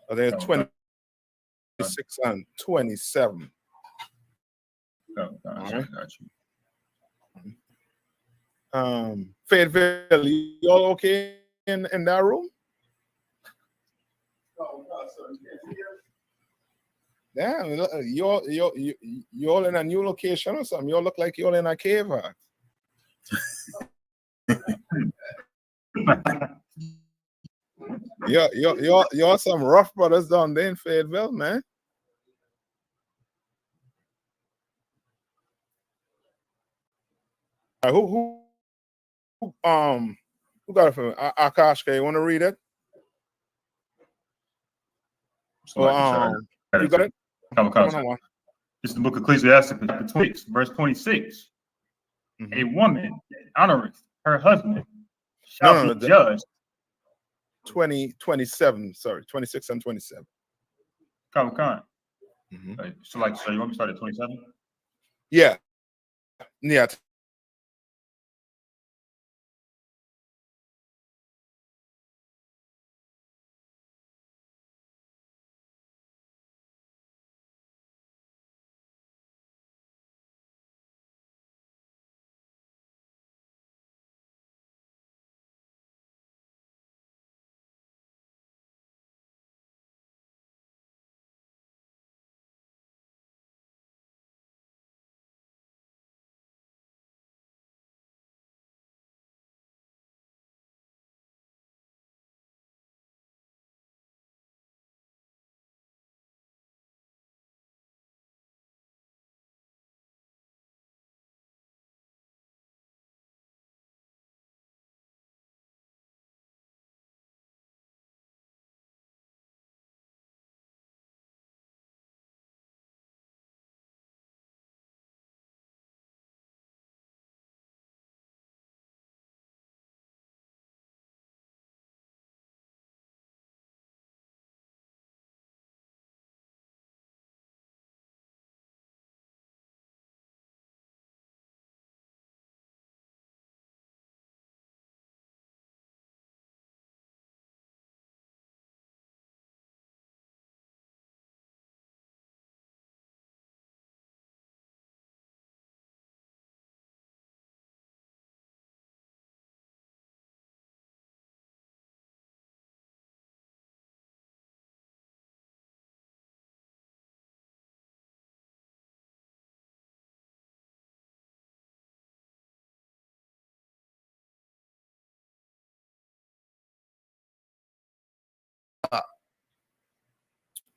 They're Okay. 26 and 27. Got you. Fayetteville, you all okay in that room? Damn, you all in a new location or something. You all look like you all in a cave. You're some rough brothers down there in Fayetteville, man. Who got it for me? Akashka, you want to read it? You got it? Come on. This is the book of Ecclesiastes, chapter 26, verse 26. A woman honoreth her husband shall be judged. 27, sorry, 26 and 27. Come. So you want me to start at 27? Yeah.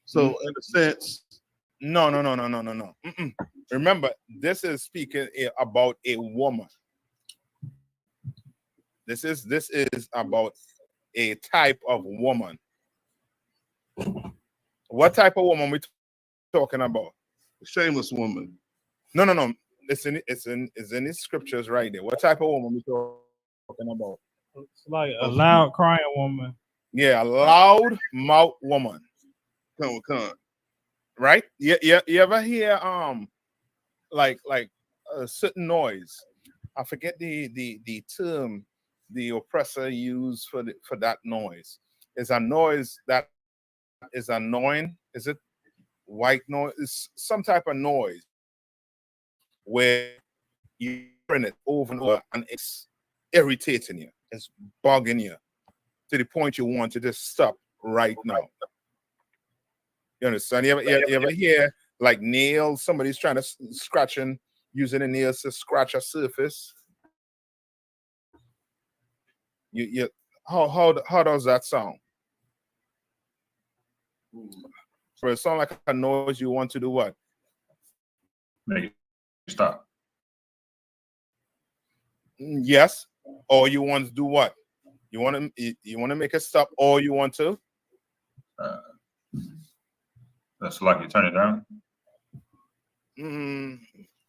So in a sense, no. Remember, this is speaking about a woman. This is about a type of woman. What type of woman we talking about? a shameless woman. No. It's in the scriptures right there. What type of woman we talking about? It's like a loud crying woman. Yeah, a loud mouth woman. Come. Right? You ever hear like a certain noise? I forget the term the oppressor used for that noise. It's a noise that is annoying. Is it white noise? It's some type of noise where you hear it over and over and it's irritating you. It's bugging you to the point you want to just stop right now. You understand? You ever hear like nails? Somebody's trying to scratching using the nails to scratch a surface. How does that sound? So it sounds like a noise you want to do what? Make it stop. Yes. Or you want to do what? You want to make it stop, or you want to? That's like you turn it down.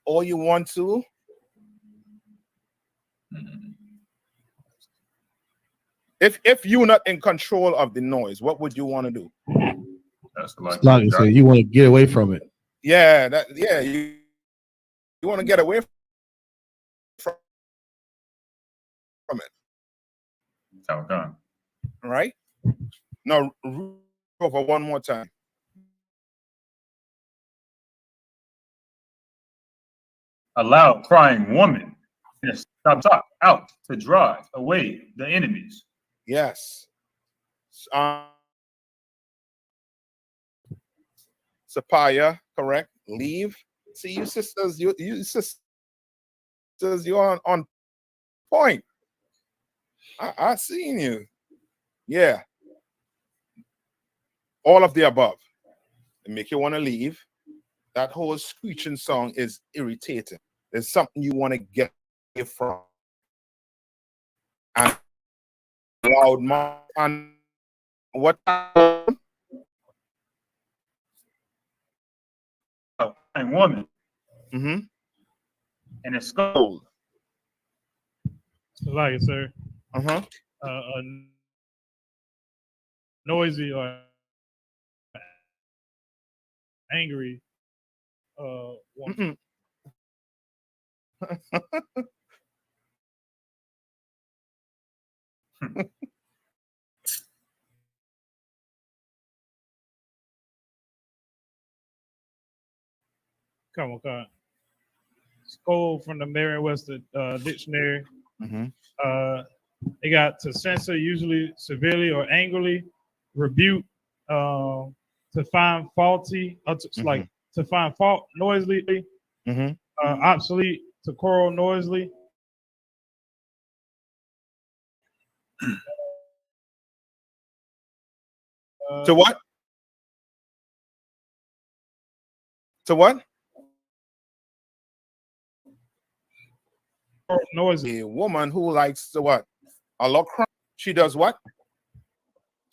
Or you want to? If you're not in control of the noise, what would you want to do? That's like you say you want to get away from it. Yeah, you want to get away from it. Okay. Right? Now over one more time. A loud crying woman stops out to drive away the enemies. Yes. Sapaya, correct. Leave. See, you sisters, you sisters, you're on point. I seen you. Yeah. All of the above. They make you want to leave. That whole screeching song is irritating. There's something you want to get away from. And loud mouth and what? And woman. Mm-hmm. And it's gold. Like it, sir. Uh-huh. A noisy or angry woman. Come on. Scold from the Merriam-Webster dictionary. Mm-hmm. They got to censor, usually severely or angrily, rebuke, to find faulty, like to find fault noisily, obsolete, to quarrel noisily. To what? To what? Noisy. A woman who likes to what? A lot crime. She does what?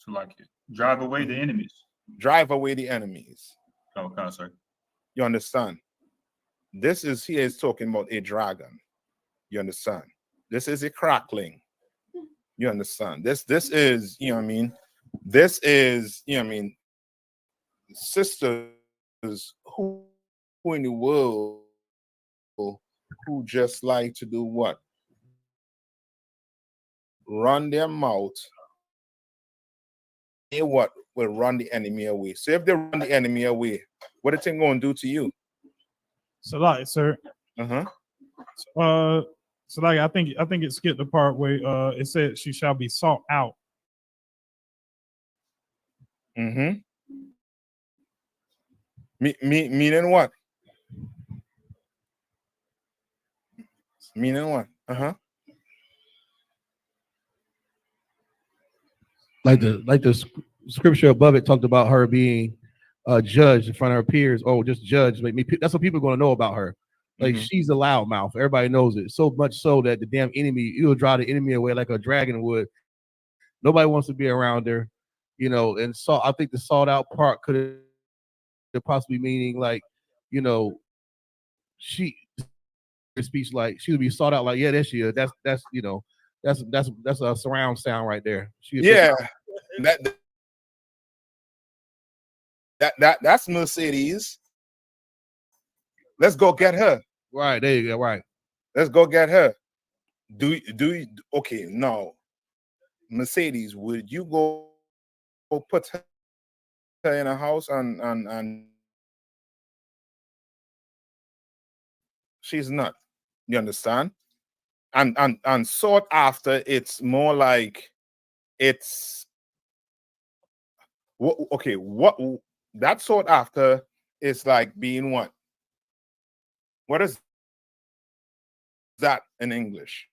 To like it. Drive away the enemies. Drive away the enemies. Oh, kind of, sorry. You understand? This is here is talking about a dragon. You understand? This is a crackling. You understand? This is, you know what I mean? This is, you know what I mean, sisters who in the world who just like to do what? Run their mouth. They what will run the enemy away. So if they run the enemy away, what the thing gonna do to you? So like, sir. So like I think it skipped the part where it said she shall be sought out. Meaning what? Meaning what? Like the scripture above it talked about her being judged in front of her peers. Oh, just judge. Like me. That's what people are going to know about her. Like she's a loudmouth. Everybody knows it. So much so that the damn enemy, you'll drive the enemy away like a dragon would. Nobody wants to be around her, you know. And so I think the sought out part could have possibly meaning like, you know, she speech like she would be sought out like, yeah, there she is. That's you know, that's a surround sound right there. That's Mercedes. Let's go get her. Right, there you go. Right. Let's go get her. Do you okay now? Mercedes, would you go put her in a house and she's not? You understand? And sought after, it's more like it's okay. What that sought after is like being what? What is that in English?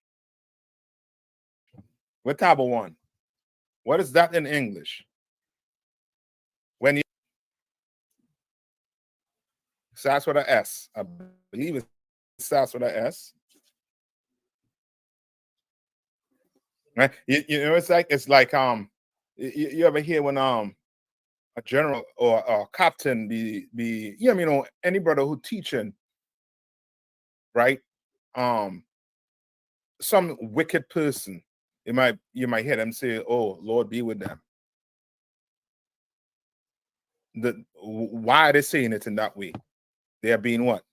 With table one. What is that in English? When you starts with an S, I believe it starts with an S. Right? You know, it's like you ever hear when a general or a captain be you know any brother who teaching, right? Some wicked person, you might hear them say, "Oh, Lord be with them." Why are they saying it in that way? They are being what?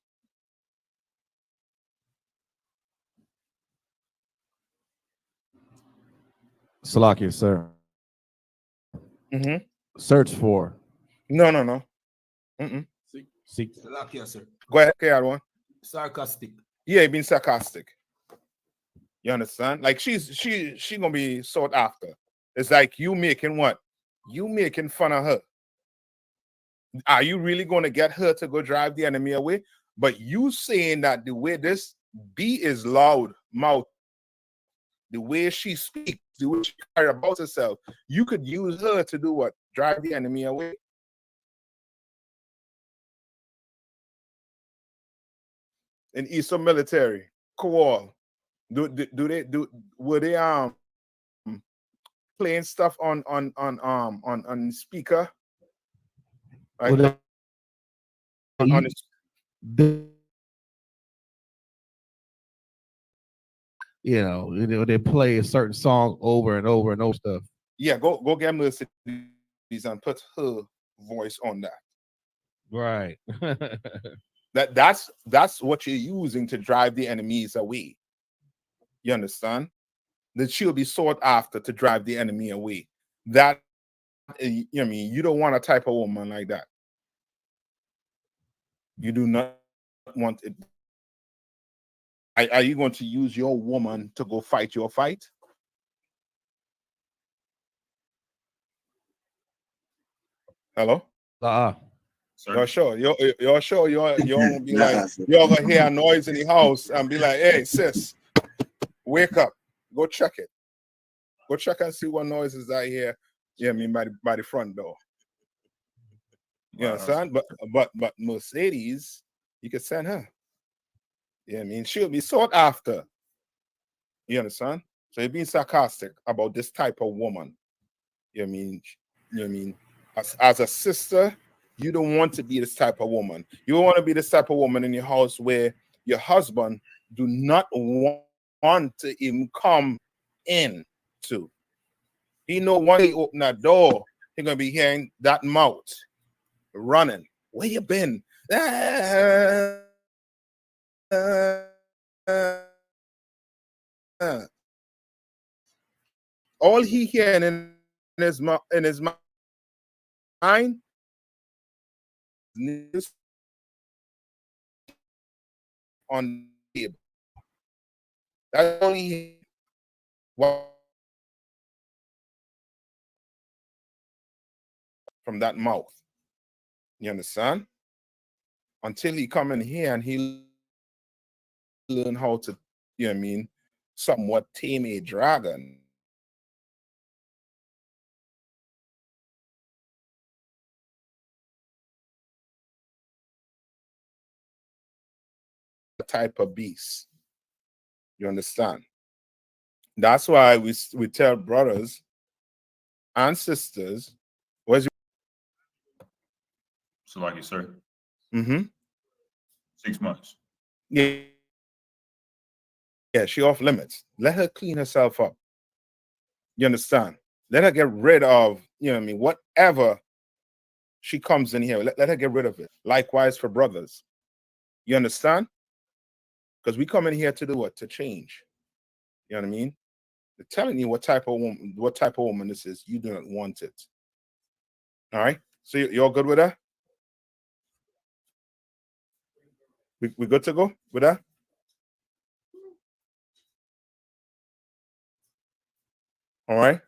Salakia, sir. Search for. No. Seek. Sir. Go ahead, okay, one. Sarcastic. Yeah, being sarcastic. You understand? Like she gonna be sought after. It's like you making what? You making fun of her. Are you really gonna get her to go drive the enemy away? But you saying that the way this B is loud mouth, the way she speaks, the way she carry about herself, you could use her to do what? Drive the enemy away. In Isupk military, Kowal, were they playing stuff on speaker? Like, Well, on they play a certain song over and over and over stuff. Yeah, go get Mercedes and put her voice on that. Right. That's what you're using to drive the enemies away. You understand? That she'll be sought after to drive the enemy away. That, you know what I mean, you don't want a type of woman like that. You do not want it. Are you going to use your woman to go fight your fight? Hello? You're sure? You're sure you're gonna be like, you're gonna hear a noise in the house and be like, hey sis, wake up, go check it. Go check and see what noises I hear. Yeah, I mean by the front door. You understand? But Mercedes, you could send her. Yeah, I mean, she'll be sought after. You understand? So you're being sarcastic about this type of woman. You know what I mean? As a sister, you don't want to be this type of woman. You don't want to be this type of woman in your house where your husband do not want to even come in to. He know when he open that door, he gonna be hearing that mouth running. Where you been? All he hearing in his mind on the table. That's only from that mouth. You understand? Until he come in here and he learn how to, you know what I mean, somewhat tame a dragon. Type of beast. You understand? That's why we tell brothers and sisters, where's your So like you, sir. 6 months. Yeah, she off limits. Let her clean herself up. You understand? Let her get rid of, you know what I mean, whatever she comes in here, let her get rid of it. Likewise for brothers. You understand? Because we come in here to do what? To change. You know what I mean? They're telling you what type of woman this is. You do not want it. All right. So you all good with that? We good to go with that? All right.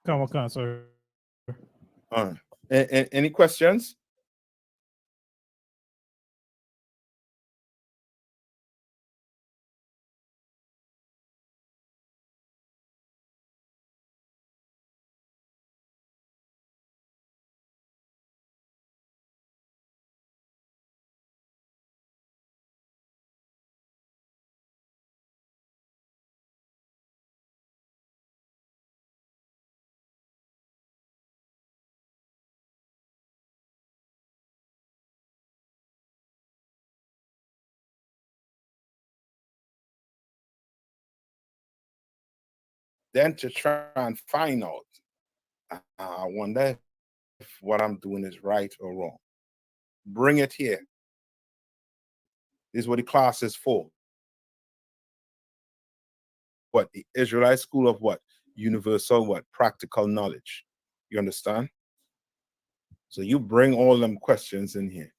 Come on, sir. All right. Any questions? Then to try and find out, I wonder if what I'm doing is right or wrong. Bring it here. This is what the class is for. What? The Israelite School of what? Universal what? Practical knowledge. You understand? So you bring all them questions in here.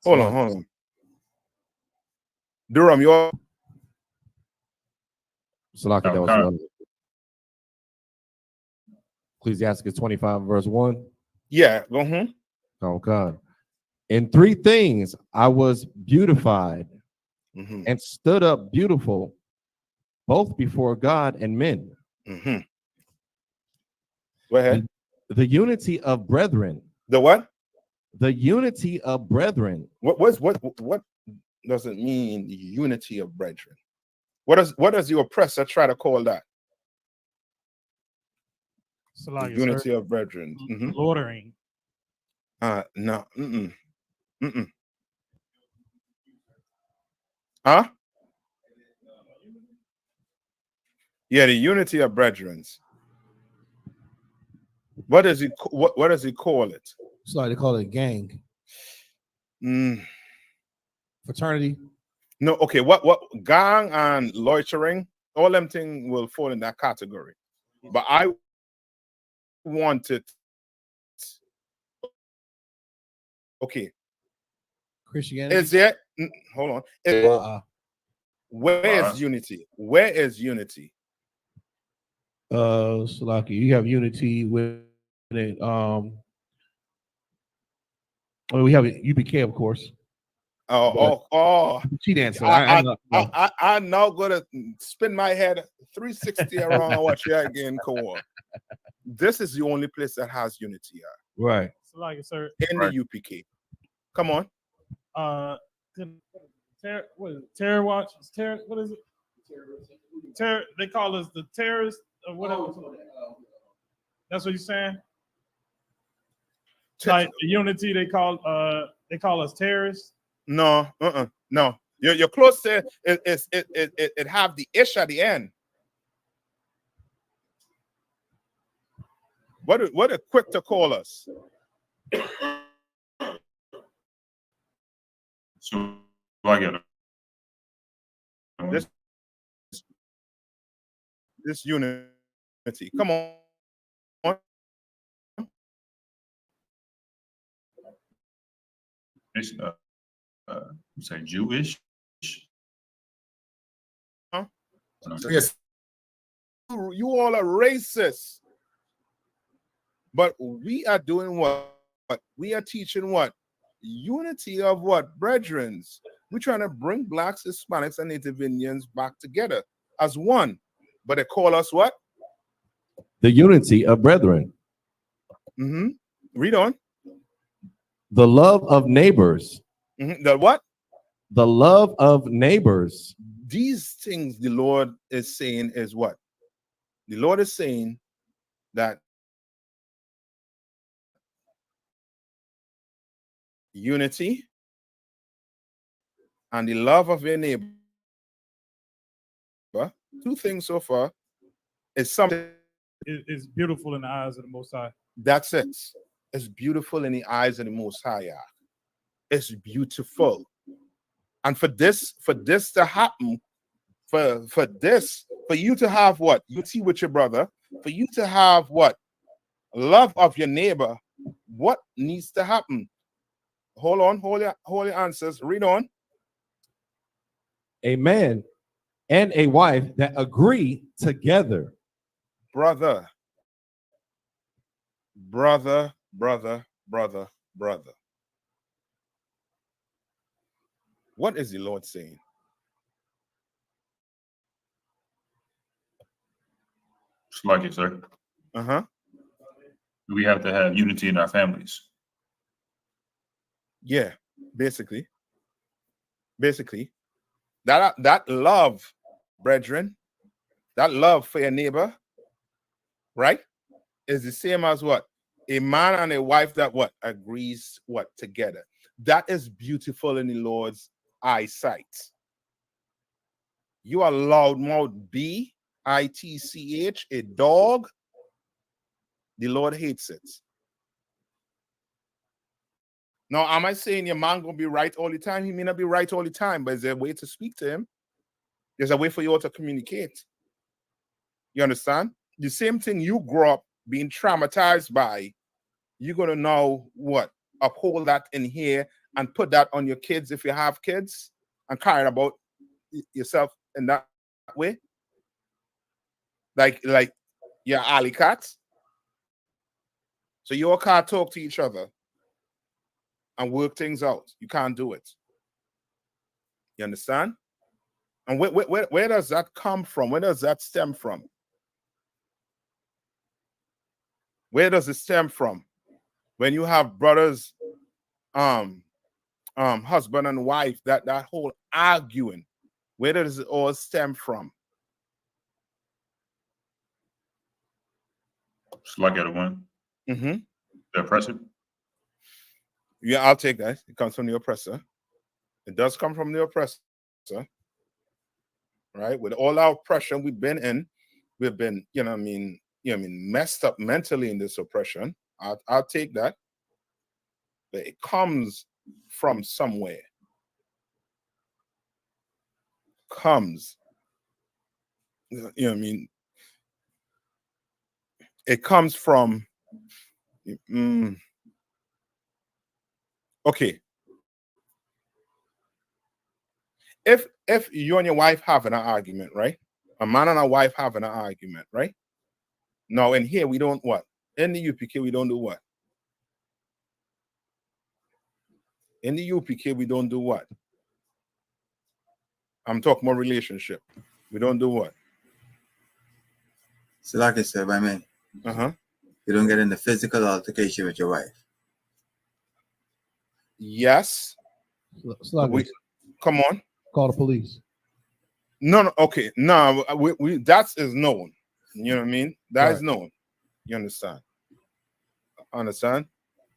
Hold on. Durham, you're Salaki, that was one. Ecclesiastes 25, verse 1. Yeah. Oh, God. In 3 things I was beautified and stood up beautiful, both before God and men. Go ahead. The unity of brethren. The what? The unity of brethren. What does it mean, unity of brethren? What does the oppressor try to call that? Like unity of brethren. Loitering. No. Huh? Yeah, the unity of brethren. What does he call it? It's like they call it a gang. Fraternity. No, okay. What gang and loitering, all them things will fall in that category. But I wanted, okay. Christianity. Is there? Hold on. Where is unity? Where is unity? Salaki, you have unity with it. Well, we have UBK, of course. Cheat answer. I'm now gonna spin my head 360 around and watch you again, Kawan. This is the only place that has unity, right? Like, sir, in the UPK. Come on. What is it? Terror Watch? What is it? Terror. They call us the terrorists or whatever. That's what you're saying. Like the unity, they call us terrorists. No, no. You're close to it. It have the ish at the end. What are quick to call us? So I get it. This unity. Come on. It's say Jewish. Huh? Yes. You all are racist. But we are doing what? We are teaching what? Unity of what? Brethrens. We're trying to bring blacks, Hispanics, and Native Indians back together as one. But they call us what? The unity of brethren. Read on. The love of neighbors. The what? The love of neighbors. These things the Lord is saying is what? The Lord is saying that unity and the love of your neighbor, 2 things so far, is something. It's beautiful in the eyes of the Most High. That's it. It's beautiful in the eyes of the Most High. It's beautiful. And for this to happen, for you to have what? Unity with your brother, for you to have what? Love of your neighbor, what needs to happen? Hold on, hold your answers. Read on. A man and a wife that agree together. Brother. What is the Lord saying? It's like it, sir. We have to have unity in our families. Yeah, basically. That love, brethren, that love for your neighbor, right, is the same as what? A man and a wife that what? Agrees what? Together. That is beautiful in the Lord's eyesight. You are loudmouth bitch, a dog. The Lord hates it. Now, am I saying your man gonna be right all the time? He may not be right all the time, but is there a way to speak to him? There's a way for you all to communicate. You understand? The same thing you grew up being traumatized by, you're going to now what? Uphold that in here and put that on your kids if you have kids and care about yourself in that way. Like your alley cats. So you all can't talk to each other and work things out. You can't do it. You understand? And where does that come from? Where does that stem from? Where does it stem from? When you have brothers, husband and wife, that whole arguing, where does it all stem from? Just like at one. Mm-hmm. The oppressor. Yeah, I'll take that. It comes from the oppressor. It does come from the oppressor. Right? With all our oppression we've been in, we've been, messed up mentally in this oppression. I'll take that. But it comes from somewhere. Comes. It comes from okay. If you and your wife having an argument, right? A man and a wife having an argument, right? Now in here we don't what? In the UPK we don't do what? In the UPK we don't do what? I'm talking about relationship. We don't do what? So like I said, I mean, you don't get in the physical altercation with your wife. Yes. Come on. Call the police. No, okay. No, we that is known. You know what I mean? That is known. You understand? Understand?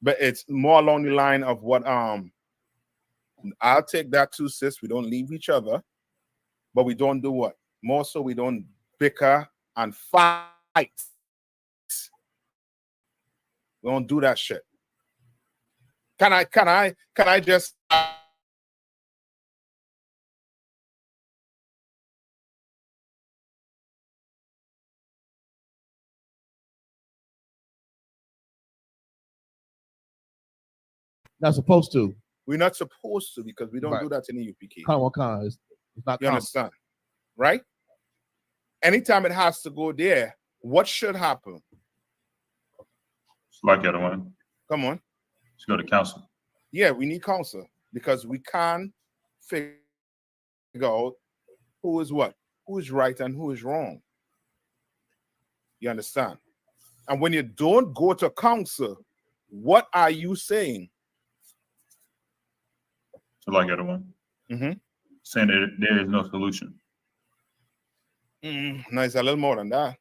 But it's more along the line of what I'll take that too, sis. We don't leave each other, but we don't do what? More so we don't bicker and fight. We don't do that shit. Can I just Not supposed to. We're not supposed to because we don't do that in the UPK. It's not. You understand? Right? Anytime it has to go there, what should happen? It's like the other one. Come on. Let's go to counsel. Yeah, we need counsel because we can't figure out who is what, who is right and who is wrong. You understand? And when you don't go to counsel, what are you saying? So like the other one. Saying that there is no solution. No, it's a little more than that.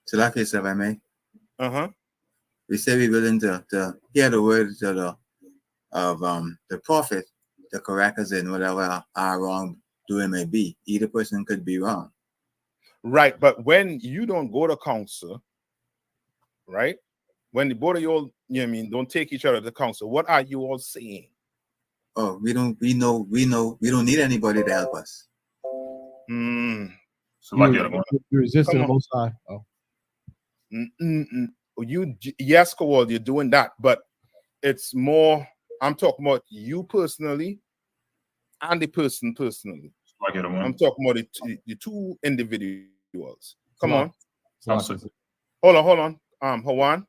So like I said, I mean, we say we're willing to hear the words of the prophet to correct us in whatever our wrongdoing may be. Either person could be wrong. Right, but when you don't go to counsel, right? When the both of you all, don't take each other to counsel, what are you all saying? Oh, we know we don't need anybody to help us. So like the other one. You're resisting the Most High. Yes, Kowal, you're doing that, but it's more, I'm talking about you personally and the person personally. Like the other one. I'm talking about the two individuals. Come on. Hold on. Hawan.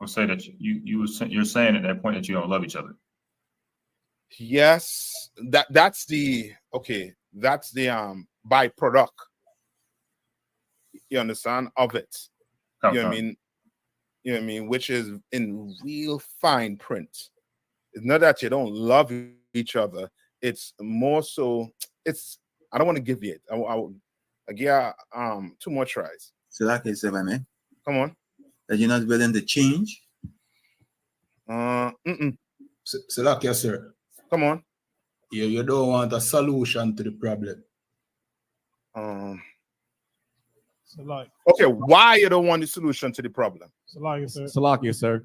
I'll say that you're saying at that point that you don't love each other. Yes, that's the byproduct. You understand of it. You know what I mean? You know what I mean? Which is in real fine print. It's not that you don't love each other. It's more so. I don't want to give you it. I give two more tries. So like I said, man. Come on. That you're not willing to change. So like yes, sir. Come on. You don't want a solution to the problem. Okay, why you don't want the solution to the problem? Salakia, sir.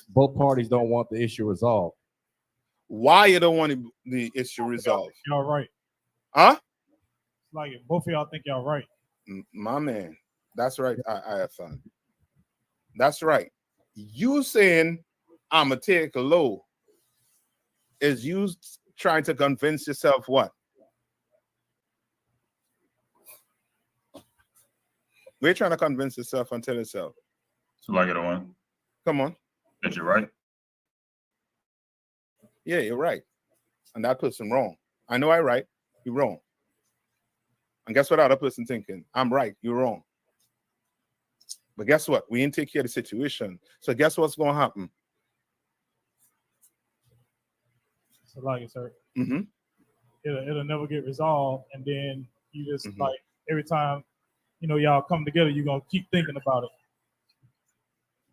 Both parties don't want the issue resolved. Why you don't want the issue resolved? You're right. Huh? Like if both of y'all think y'all right. My man. That's right, I son. That's right. You saying I'ma take a low is you trying to convince yourself what? We're trying to convince yourself and tell yourself. So like it on. Come on. That you're right. Yeah, you're right. And that person wrong. I know I'm right. You're wrong. And guess what the other person thinking? I'm right. You're wrong. But guess what? We didn't take care of the situation. So guess what's going to happen? So like it, sir. Mm-hmm. It'll never get resolved, and then you just like every time y'all come together, you're gonna keep thinking about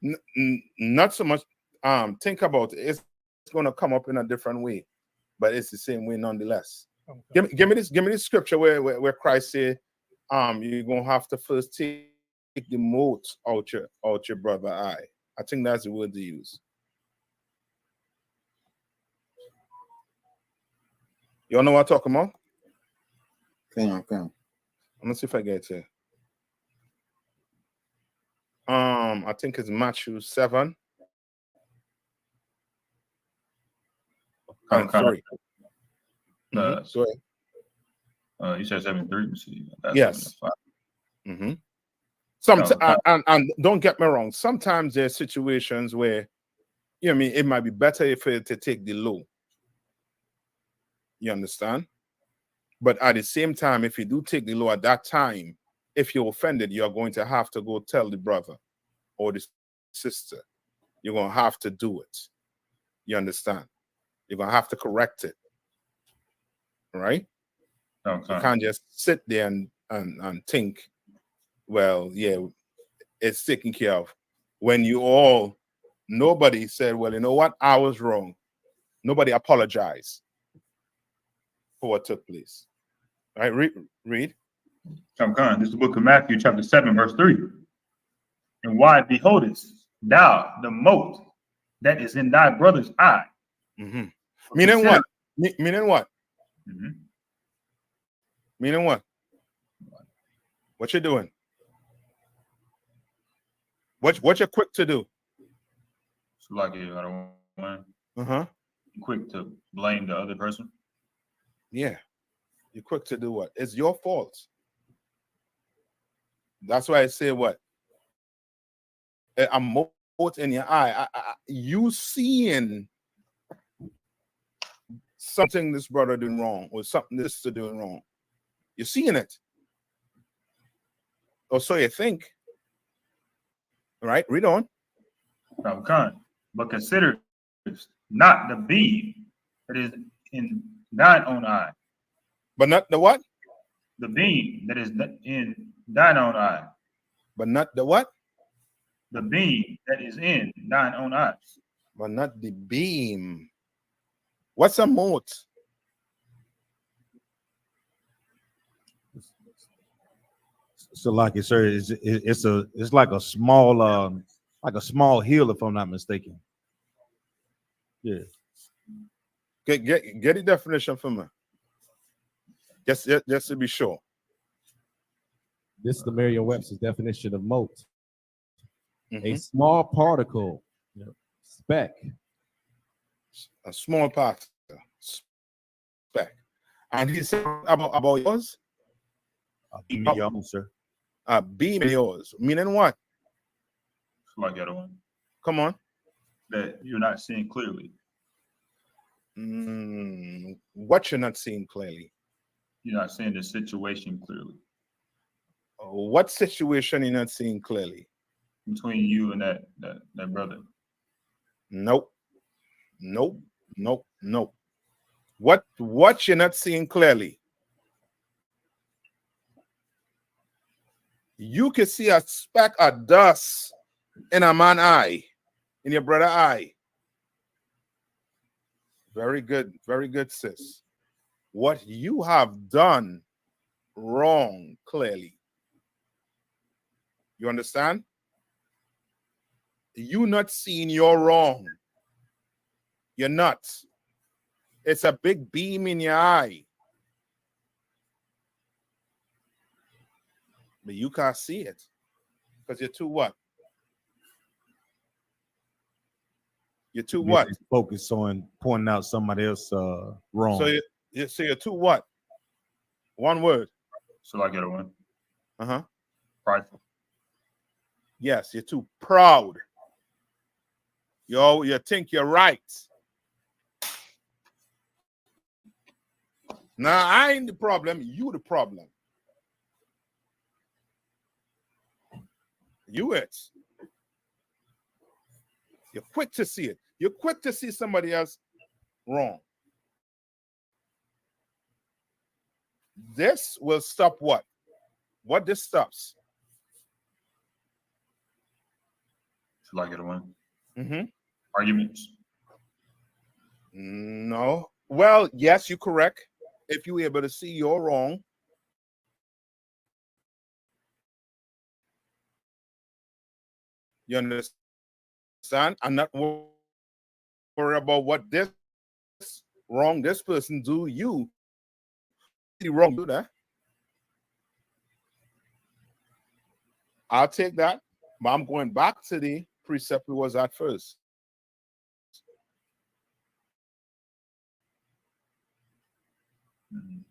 it. Not so much. Think about it. It's going to come up in a different way, but it's the same way nonetheless. Okay. Give me this scripture where Christ said, you're gonna have to first take the mote out your brother eye. I think that's the word to use. You all know what I'm talking about? Come on. I'm gonna see if I get it. I think it's Matthew 7. I'm sorry. You said 7:3. Yes. Mm-hmm. And don't get me wrong. Sometimes there's situations where, it might be better to take the low. You understand? But at the same time, if you do take the low at that time, if you're offended, you're going to have to go tell the brother or the sister. You're going to have to do it. You understand? You're going to have to correct it. Right? Okay. You can't just sit there and think, well, yeah, it's taken care of. When nobody said, well, you know what? I was wrong. Nobody apologized for what took place. All right, read. This is the book of Matthew, chapter 7, verse 3. And why beholdest thou the mote that is in thy brother's eye? Mm-hmm. Meaning what? Meaning what? Mm-hmm. Meaning what? What you doing? What you quick to do? So like I don't want. Quick to blame the other person. Yeah. You're quick to do what? It's your fault. That's why I say what? A mote in your eye. You seeing something this brother doing wrong or something this sister doing wrong. You're seeing it. Or so you think. All right, read on. But consider not the beam that is in thine own eye. But not the what? The beam that is in thine own eye. But not the what? The beam that is in thine own eye. But not the beam. What's a mote? So, like sir, it's like a small hill, if I'm not mistaken. Yeah. Get the definition for me. Just to be sure. This is the Merriam-Webster's definition of mote. Mm-hmm. A small particle, speck. A small particle, speck. And he said about yours? A beam in yours, sir. A beam in yours. Meaning what? Like the other one. Come on. That you're not seeing clearly. What you're not seeing clearly? You're not seeing the situation clearly. What situation you're not seeing clearly? Between you and that brother. Nope. What you're not seeing clearly? You can see a speck of dust in a man's eye, in your brother's eye. Very good, sis. What you have done wrong, clearly. You understand? You not seeing you're wrong. You're not. It's a big beam in your eye. But you can't see it because you're too what? You're too what? Focus on pointing out somebody else wrong. So you're too what? One word. So I get a one. Prideful. Yes, you're too proud. You think you're right. Now I ain't the problem. You the problem. You it. You're quick to see it. You're quick to see somebody else wrong. This will stop what? What this stops? Should I get a one? Arguments. No. Well, yes, you're correct. If you're able to see you're wrong. You understand? I'm not worried about what this wrong this person do. You wrong do that. I'll take that, but I'm going back to the precept we was at first.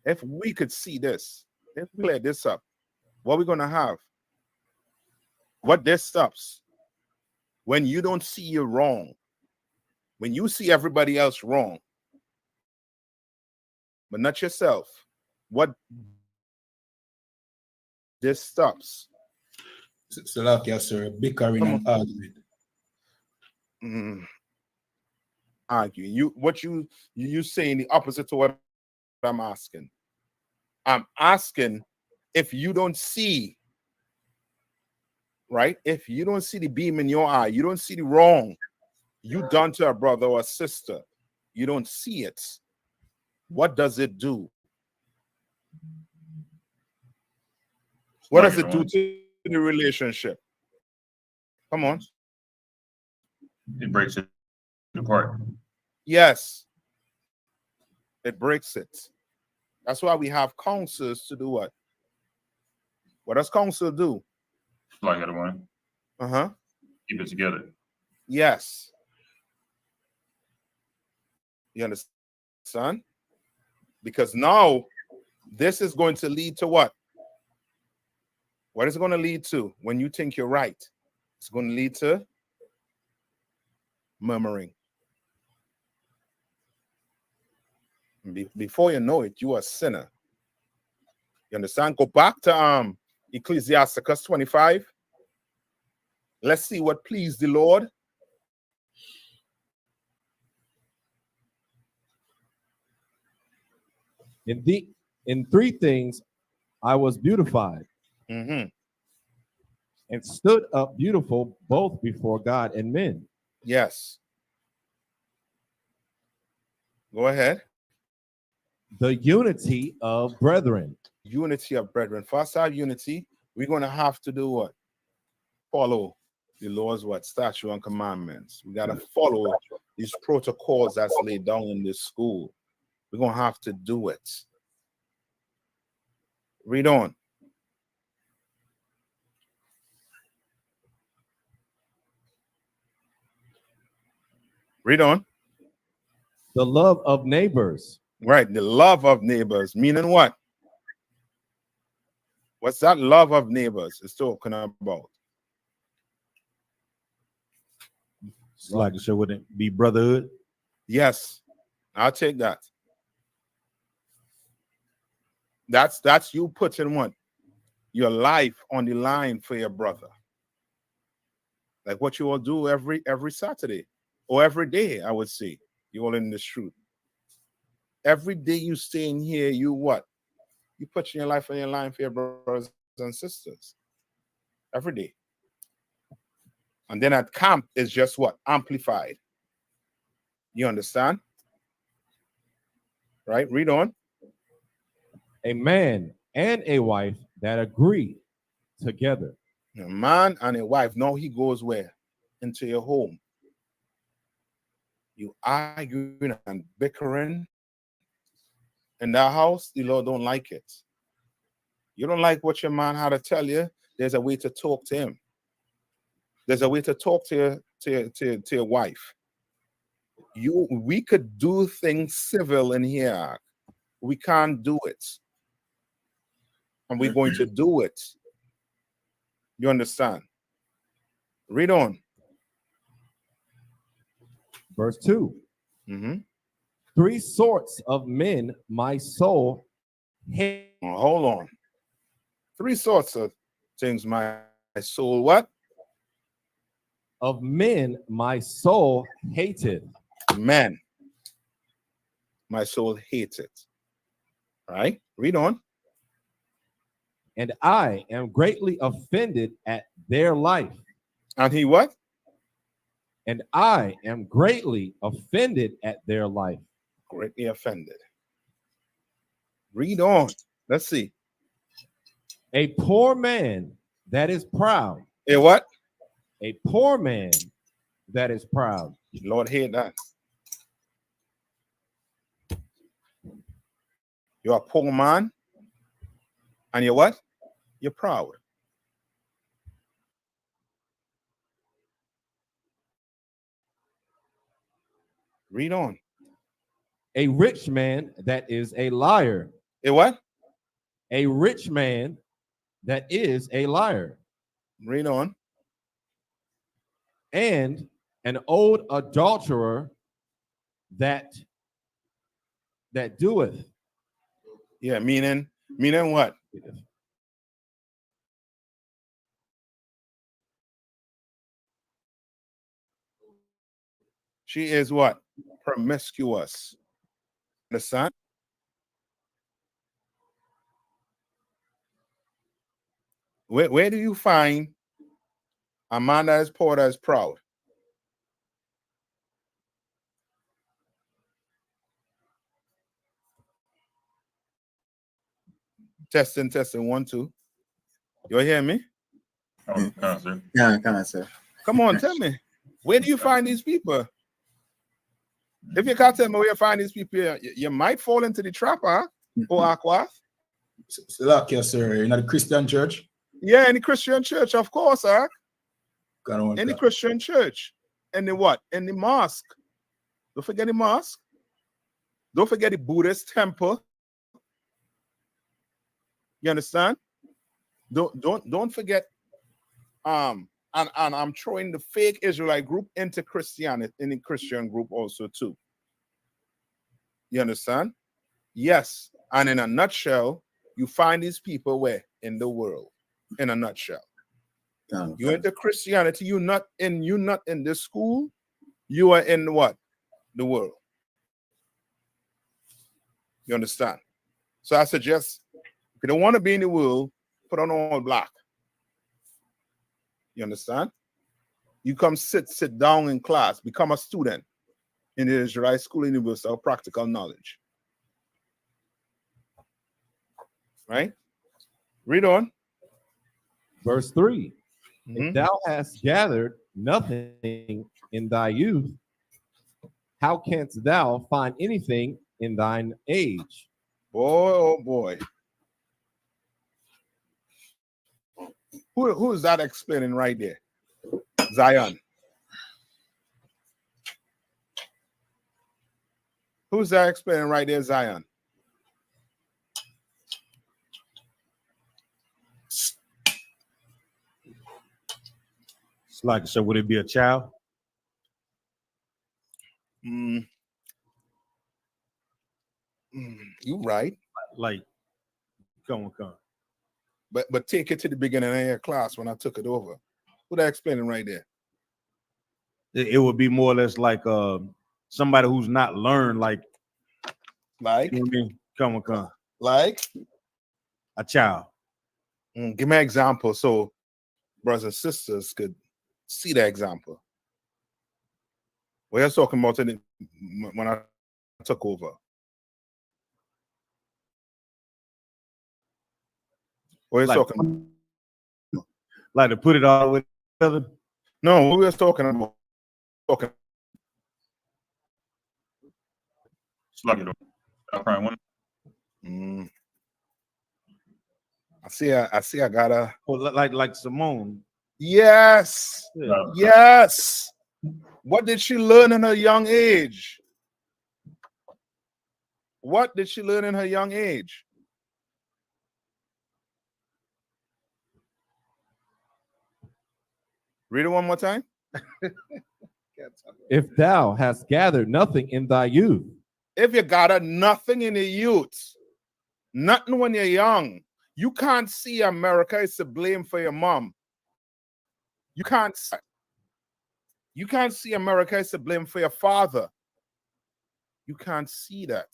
If we could see this, if we clear this up, what are we going to have? What this stops? When you don't see you're wrong, when you see everybody else wrong, but not yourself, what this stops? So like yes, sir, bickering and arguing. Argue. You saying the opposite to what I'm asking. I'm asking if you don't see, right? If you don't see the beam in your eye, you don't see the wrong you done to a brother or a sister, you don't see it. What does it do? What does it do to the relationship? Come on. It breaks it apart. Yes. It breaks it. That's why we have counsels to do what? What does counsel do? So I get a one. Keep it together. Yes. You understand? Because now this is going to lead to what? What is it going to lead to when you think you're right? It's going to lead to murmuring. Before you know it, you are a sinner. You understand? Go back to Ecclesiasticus 25. Let's see what pleased the Lord. In three things I was beautified and stood up beautiful both before God and men. Yes. Go ahead. The unity of brethren. Unity of brethren. For us to have unity, we're going to have to do what? Follow the laws, what? Statute and commandments. We got to follow these protocols that's laid down in this school. We're going to have to do it. Read on. Read on. The love of neighbors. Right. The love of neighbors. Meaning what? What's that love of neighbors is talking about? Like I said, would it be brotherhood? Yes. I'll take that. That's you putting what? Your life on the line for your brother. Like what you all do every Saturday or every day, I would say. You all in this truth. Every day you stay in here, you what? You put your life on your line for your brothers and sisters. Every day. And then at camp is just what? Amplified. You understand? Right? Read on. A man and a wife that agree together. A man and a wife. Now he goes where? Into your home. You arguing and bickering in that house, the Lord don't like it. You don't like what your man had to tell you, there's a way to talk to him. There's a way to talk to your wife. We could do things civil in here. We can't do it. And we're going to do it. You understand? Read on. Verse 2. Mm-hmm. 3 sorts of men my soul hates. Hold on. 3 sorts of things my soul what? Of men my soul hated. Men. My soul hates it. All right? Read on. And I am greatly offended at their life. And he what? And I am greatly offended at their life. Greatly offended. Read on. Let's see. A poor man that is proud. A what? A poor man that is proud. Lord, hate that. You're a poor man. And you're what? You're proud. Read on. A rich man that is a liar. A what? A rich man that is a liar. Read on. And an old adulterer that doeth. Yeah, meaning what? She is what? Promiscuous. Understand? Where do you find a man that is poor that is proud? Testing, 1, 2. You hear me? Oh, sir. Yeah, come on, sir. Come on, tell me. Where do you find these people? If you can't tell me where you find these people, you might fall into the trap, huh? Or Aqua. Salakia, sir, in the Christian church. Yeah, in the Christian church, of course, huh? In the God. Christian church. In the what? In the mosque. Don't forget the mosque. Don't forget the Buddhist temple. You understand? Don't forget. And I'm throwing the fake Israelite group into Christianity, in the Christian group also too. You understand? Yes. And in a nutshell, you find these people where? In the world. In a nutshell. You into Christianity, you're not in this school, you are in what? The world. You understand? So I suggest, if you don't want to be in the world, put on all black. You understand? You come sit down in class, become a student in the Israelite School University of Practical Knowledge. Right? Read on. Verse 3. Mm-hmm. If thou hast gathered nothing in thy youth, how canst thou find anything in thine age? Boy, oh boy. Who is that explaining right there? Zion. Who's that explaining right there, Zion? It's like, so would it be a child? You're right. Like, come on. But take it to the beginning of your class when I took it over. Who that explaining right there? It would be more or less like somebody who's not learned, like you know what I mean? Come on. Like a child. Give me an example so brothers and sisters could see the example. What you're talking about when I took over. What are you talking about? Like to put it all with together? No, what we were talking about. I see. I got a. Oh, like Simone. Yes. Yeah. Yes. What did she learn in her young age? What did she learn in her young age? Read it one more time. If thou hast gathered nothing in thy youth. If you gathered nothing in your youth, nothing when you're young, you can't see America is to blame for your mom. You can't see America is to blame for your father. You can't see that.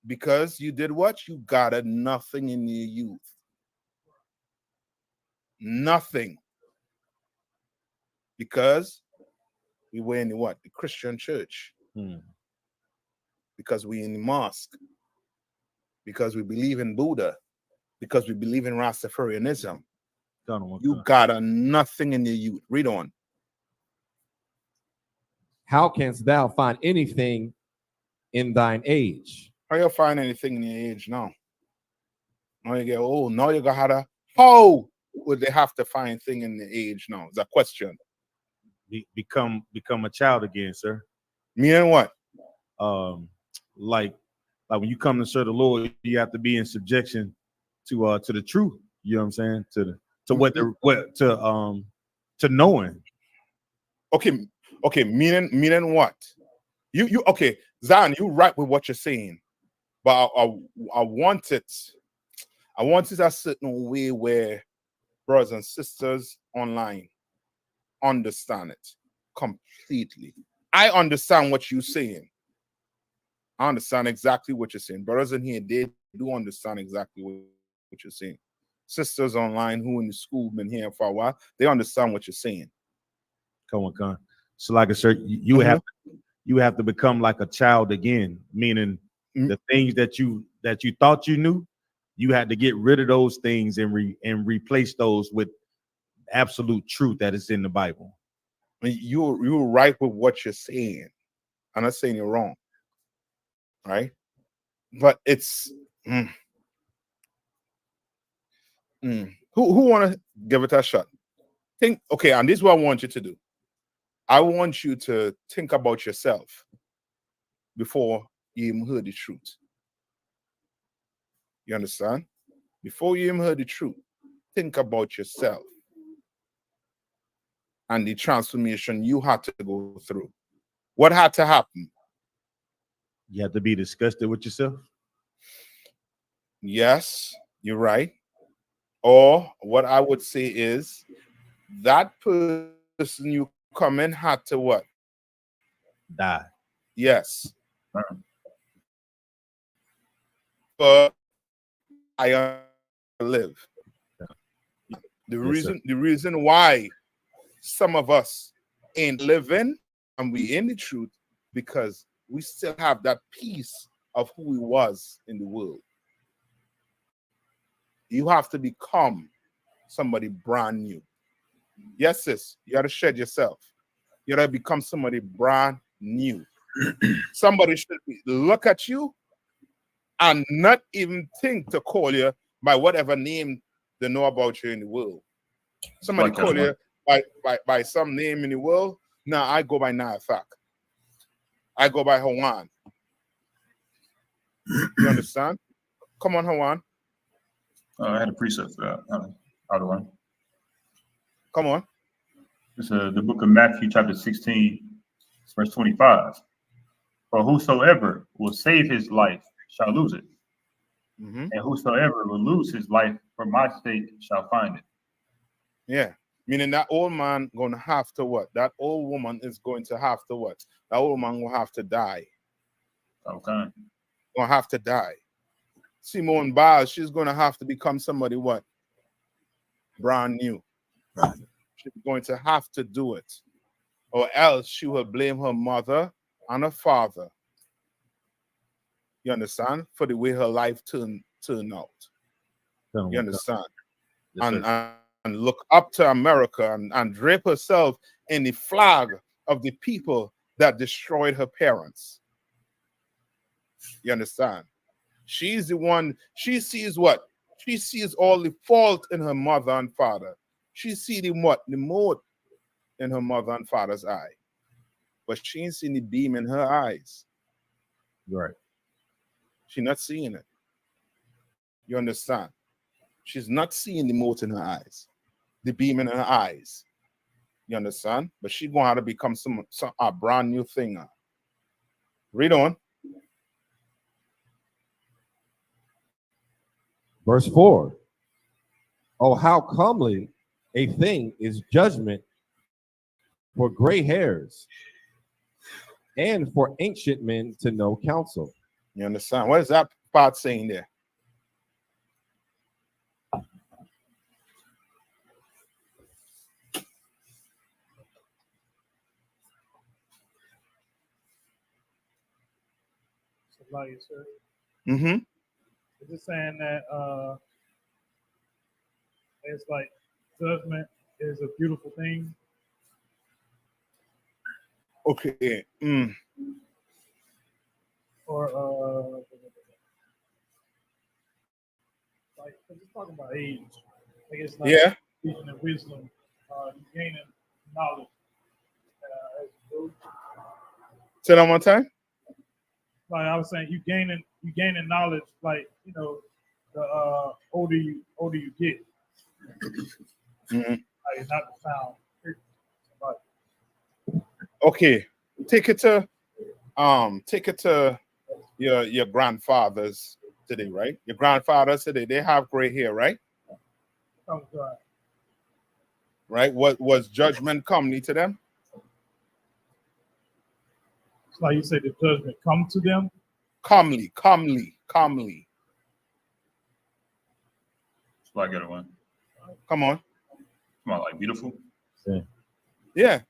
Because you did what? You gathered nothing in your youth. Nothing. Because we were in what? The Christian church. Because we in the mosque. Because we believe in Buddha. Because we believe in Rastafarianism. You gathered nothing in your youth. Read on. How canst thou find anything in thine age? How you find anything in your age now? Now you get old. Now you gotta. How would they have to find thing in the age now? It's a question. Become a child again, sir. Meaning what? Like when you come to serve the Lord, you have to be in subjection to the truth. You know what I'm saying? To knowing. Okay. Meaning what? You okay, Zion? You right with what you're saying, but I want it a certain way where brothers and sisters online understand it completely. I understand what you're saying. I understand exactly what you're saying. Brothers in here, they do understand exactly what you're saying. Sisters online who in the school been here for a while, they understand what you're saying. Come on. So like I said, you have to become like a child again, meaning the things that you thought you knew, you had to get rid of those things and replace those with absolute truth that is in the Bible. You're right with what you're saying. I'm not saying you're wrong, right? But it's who want to give it a shot? Think, okay, and this is what I want you to do. I want you to think about yourself before you even heard the truth. You understand? Before you even heard the truth, think about yourself and the transformation you had to go through. What had to happen? You have to be disgusted with yourself. Yes, you're right. Or what I would say is that person you come in had to what? Die. Yes. But I live. The reason why some of us ain't living and we in the truth, because we still have that piece of who we was in the world. You have to become somebody brand new. Yes, sis, you got to shed yourself. You got to become somebody brand new. Somebody should look at you and not even think to call you by whatever name they know about you in the world. Somebody call you by some name in the world. Now I go by Isupk. I go by Hawan. You understand? Come on, Hawan. I had a precept for that. How do I? Come on. It's the book of Matthew, chapter 16, verse 25. For whosoever will save his life shall lose it. And whosoever will lose his life for my sake shall find it. Yeah. Meaning that old man going to have to what? That old woman is going to have to what? That old man will have to die. Okay. Gonna have to die. Simone Biles, she's going to have to become somebody what? Brand new. Right. She's going to have to do it. Or else she will blame her mother and her father. You understand? For the way her life turned out. You understand? Yes, and look up to America and drape herself in the flag of the people that destroyed her parents. You understand? She's the one, she sees what? She sees all the fault in her mother and father. She see the what? The mote in her mother and father's eye. But she ain't seen the beam in her eyes. Right. She's not seeing it. You understand? She's not seeing the mote in her eyes, the beam in her eyes. You understand? But she's going to have to become a brand new thing. Read on. Verse 4. Oh, how comely a thing is judgment for gray hairs and for ancient men to know counsel. You understand? What is that part saying there? Mm-hmm. Is it saying that it's like judgment is a beautiful thing? Okay. Or like it's talking about age. Like it's like Yeah. teaching and wisdom, gaining knowledge. Say that one time. Like I was saying, you gaining knowledge. Like you know, the older you get, Mm-hmm. like not to sound. Okay, take it to your grandfathers today, right? Your grandfathers today, they have gray hair, right? Oh God. Right? What was judgment comely to them? It's like you say, the judgment come to them. Comely. So I get one. Come on. Come on, like beautiful. Yeah,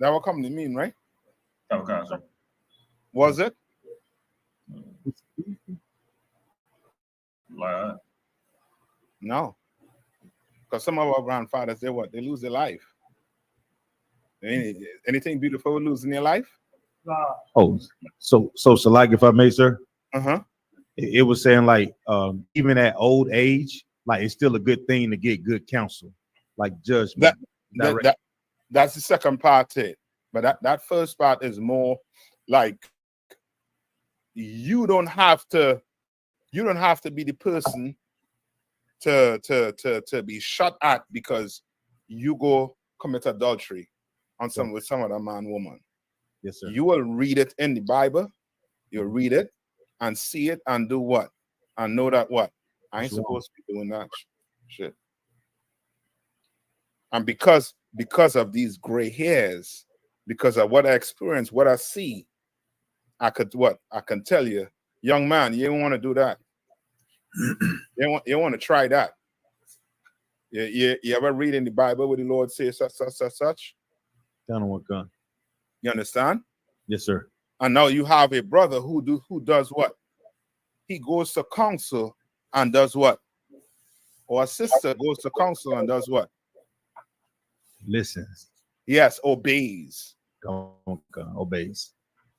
that what comely mean, right? Okay, sir. Was it? Like, No. Because some of our grandfathers, they lose their life. Anything beautiful losing their life? Oh, so like if I may, sir. Uh-huh. It was saying like even at old age, like it's still a good thing to get good counsel, like judgment. That's the second part to it. But that first part is more like you don't have to be the person to be shot at because you go commit adultery with some other man, woman. Yes, sir. You will read it in the Bible, you'll read it and see it and do what? And know that what? I ain't supposed to be doing that shit. And because of these gray hairs, because of what I experience, what I see, I can tell you, young man, you don't want to do that. You want to try that. You ever read in the Bible where the Lord says such? Down on what gun? You understand? Yes, sir. And now you have a brother who does what? He goes to counsel and does what? Or a sister goes to counsel and does what? Listens. Yes, obeys. Obeys.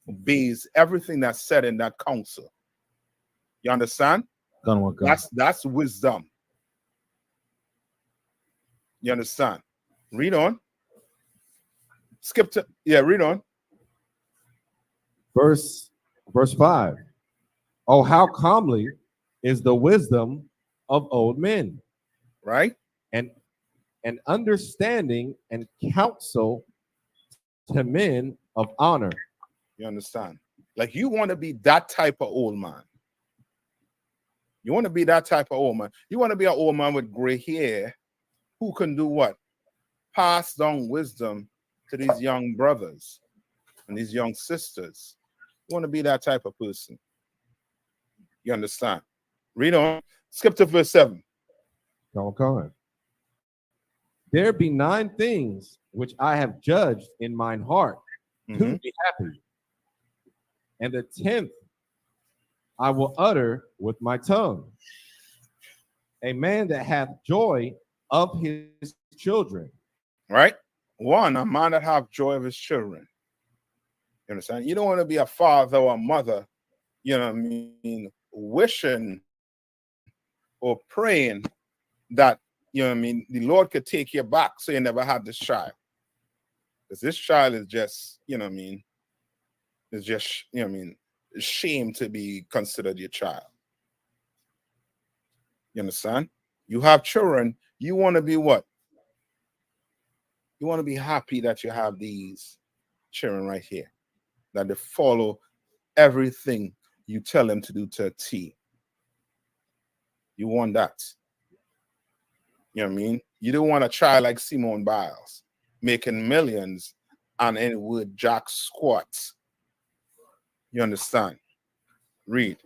Obeys everything that's said in that counsel. You understand? That's wisdom. You understand? Read on. Read on. Verse 5. Oh, how calmly is the wisdom of old men. Right? And understanding and counsel to men of honor. You understand? Like you want to be that type of old man. You want to be that type of old man. You want to be an old man with gray hair who can do what? Pass down wisdom to these young brothers and these young sisters. You want to be that type of person. You understand? Read on. Skip to verse 7. Okay. There be 9 things which I have judged in mine heart to be happy. And the 10th I will utter with my tongue. A man that hath joy of his children. Right? One, a man that have joy of his children. You understand? You don't want to be a father or a mother, you know what I mean, wishing or praying that, you know what I mean, the Lord could take you back so you never had this child. Because this child is just, you know what I mean, it's just, you know what I mean, a shame to be considered your child. You understand? You have children, you want to be what? You want to be happy that you have these children right here, that they follow everything you tell them to do to a T. You want that. You know what I mean? You don't want a child like Simone Biles making millions and any would jack squats. You understand? Read.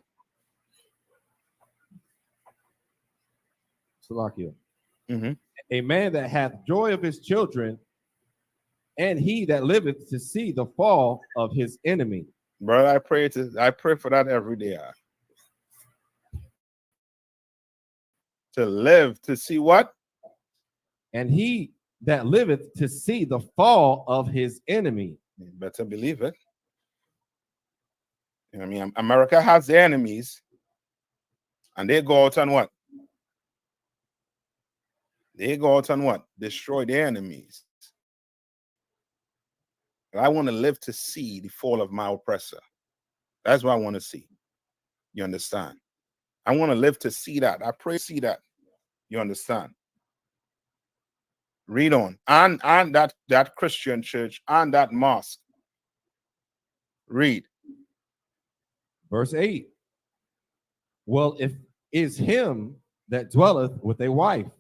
Salakia. Mm-hmm. A man that hath joy of his children, and he that liveth to see the fall of his enemy. Brother, I pray for that every day. To live to see what? And he that liveth to see the fall of his enemy. You better believe it. You know what I mean? America has their enemies, and they go out and what? They go out and what? Destroy their enemies. But I want to live to see the fall of my oppressor. That's what I want to see. You understand? I want to live to see that. I pray to see that. You understand? Read on. And that Christian church and that mosque. Read. Verse 8. Well, if is him that dwelleth with a wife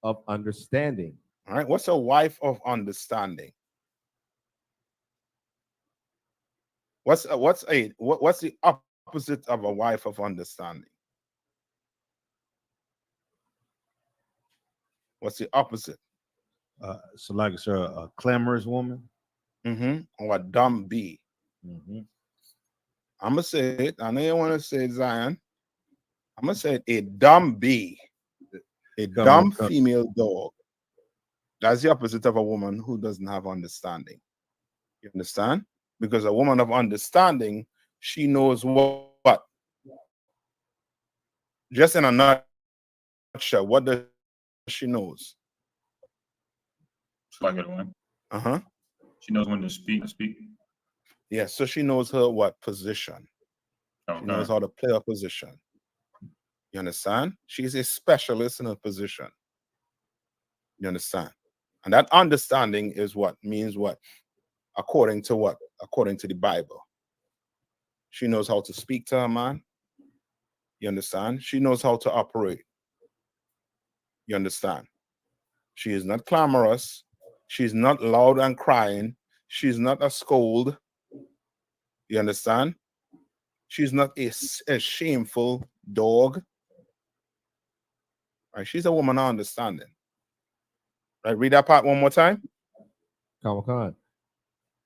of understanding. All right. What's a wife of understanding? What's the opposite of a wife of understanding? What's the opposite? So like it's a clamorous woman. Or a dumb bee. I'm gonna say it. I know you want to say it, Zion. I'm gonna say it, a dumb bee, a dumb female dog. That's the opposite of a woman who doesn't have understanding. You understand? Because a woman of understanding, she knows what? Just in a nutshell, what does she knows? It's like it one. Uh-huh. She knows when to speak. Yeah, so she knows her what position. Okay. She knows how to play her position. You understand? She's a specialist in her position. You understand? And that understanding is what means what? According to what? According to the Bible. She knows how to speak to her man. You understand? She knows how to operate. You understand? She is not clamorous. She's not loud and crying. She's not a scold. You understand? She's not a shameful dog. Right? She's a woman of understanding. Right? Read that part one more time. Come.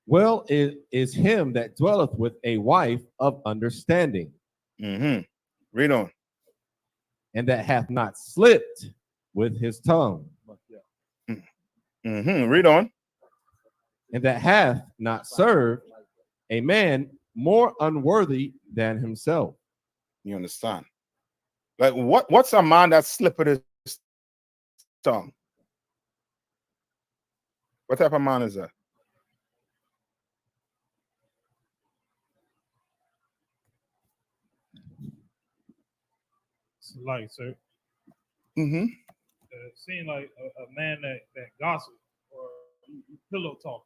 Well, it is him that dwelleth with a wife of understanding. Read on. And that hath not slipped with his tongue. Read on. And that hath not served a man more unworthy than himself. You understand? Like what's a man that slipped with his tongue? What type of man is that? Like, sir. Seem like a man that gossip or pillow talk.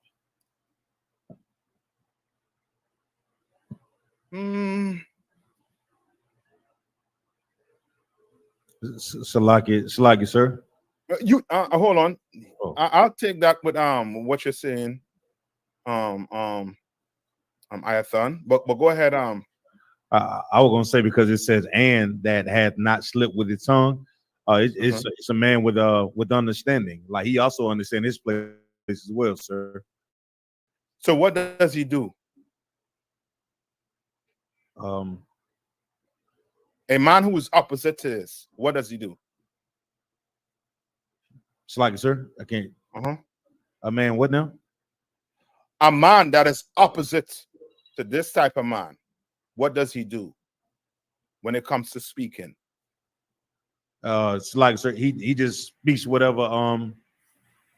Salaki, sir. You hold on. I'll take that with what you're saying, Ayathon. But go ahead. I was gonna say because it says and that hath not slipped with his tongue. It's a man with understanding. Like he also understands his place as well, sir. So what does he do? A man who is opposite to this, what does he do? It's like, sir, I can't. A man, what now? A man that is opposite to this type of man, what does he do when it comes to speaking? It's like sir, he just speaks whatever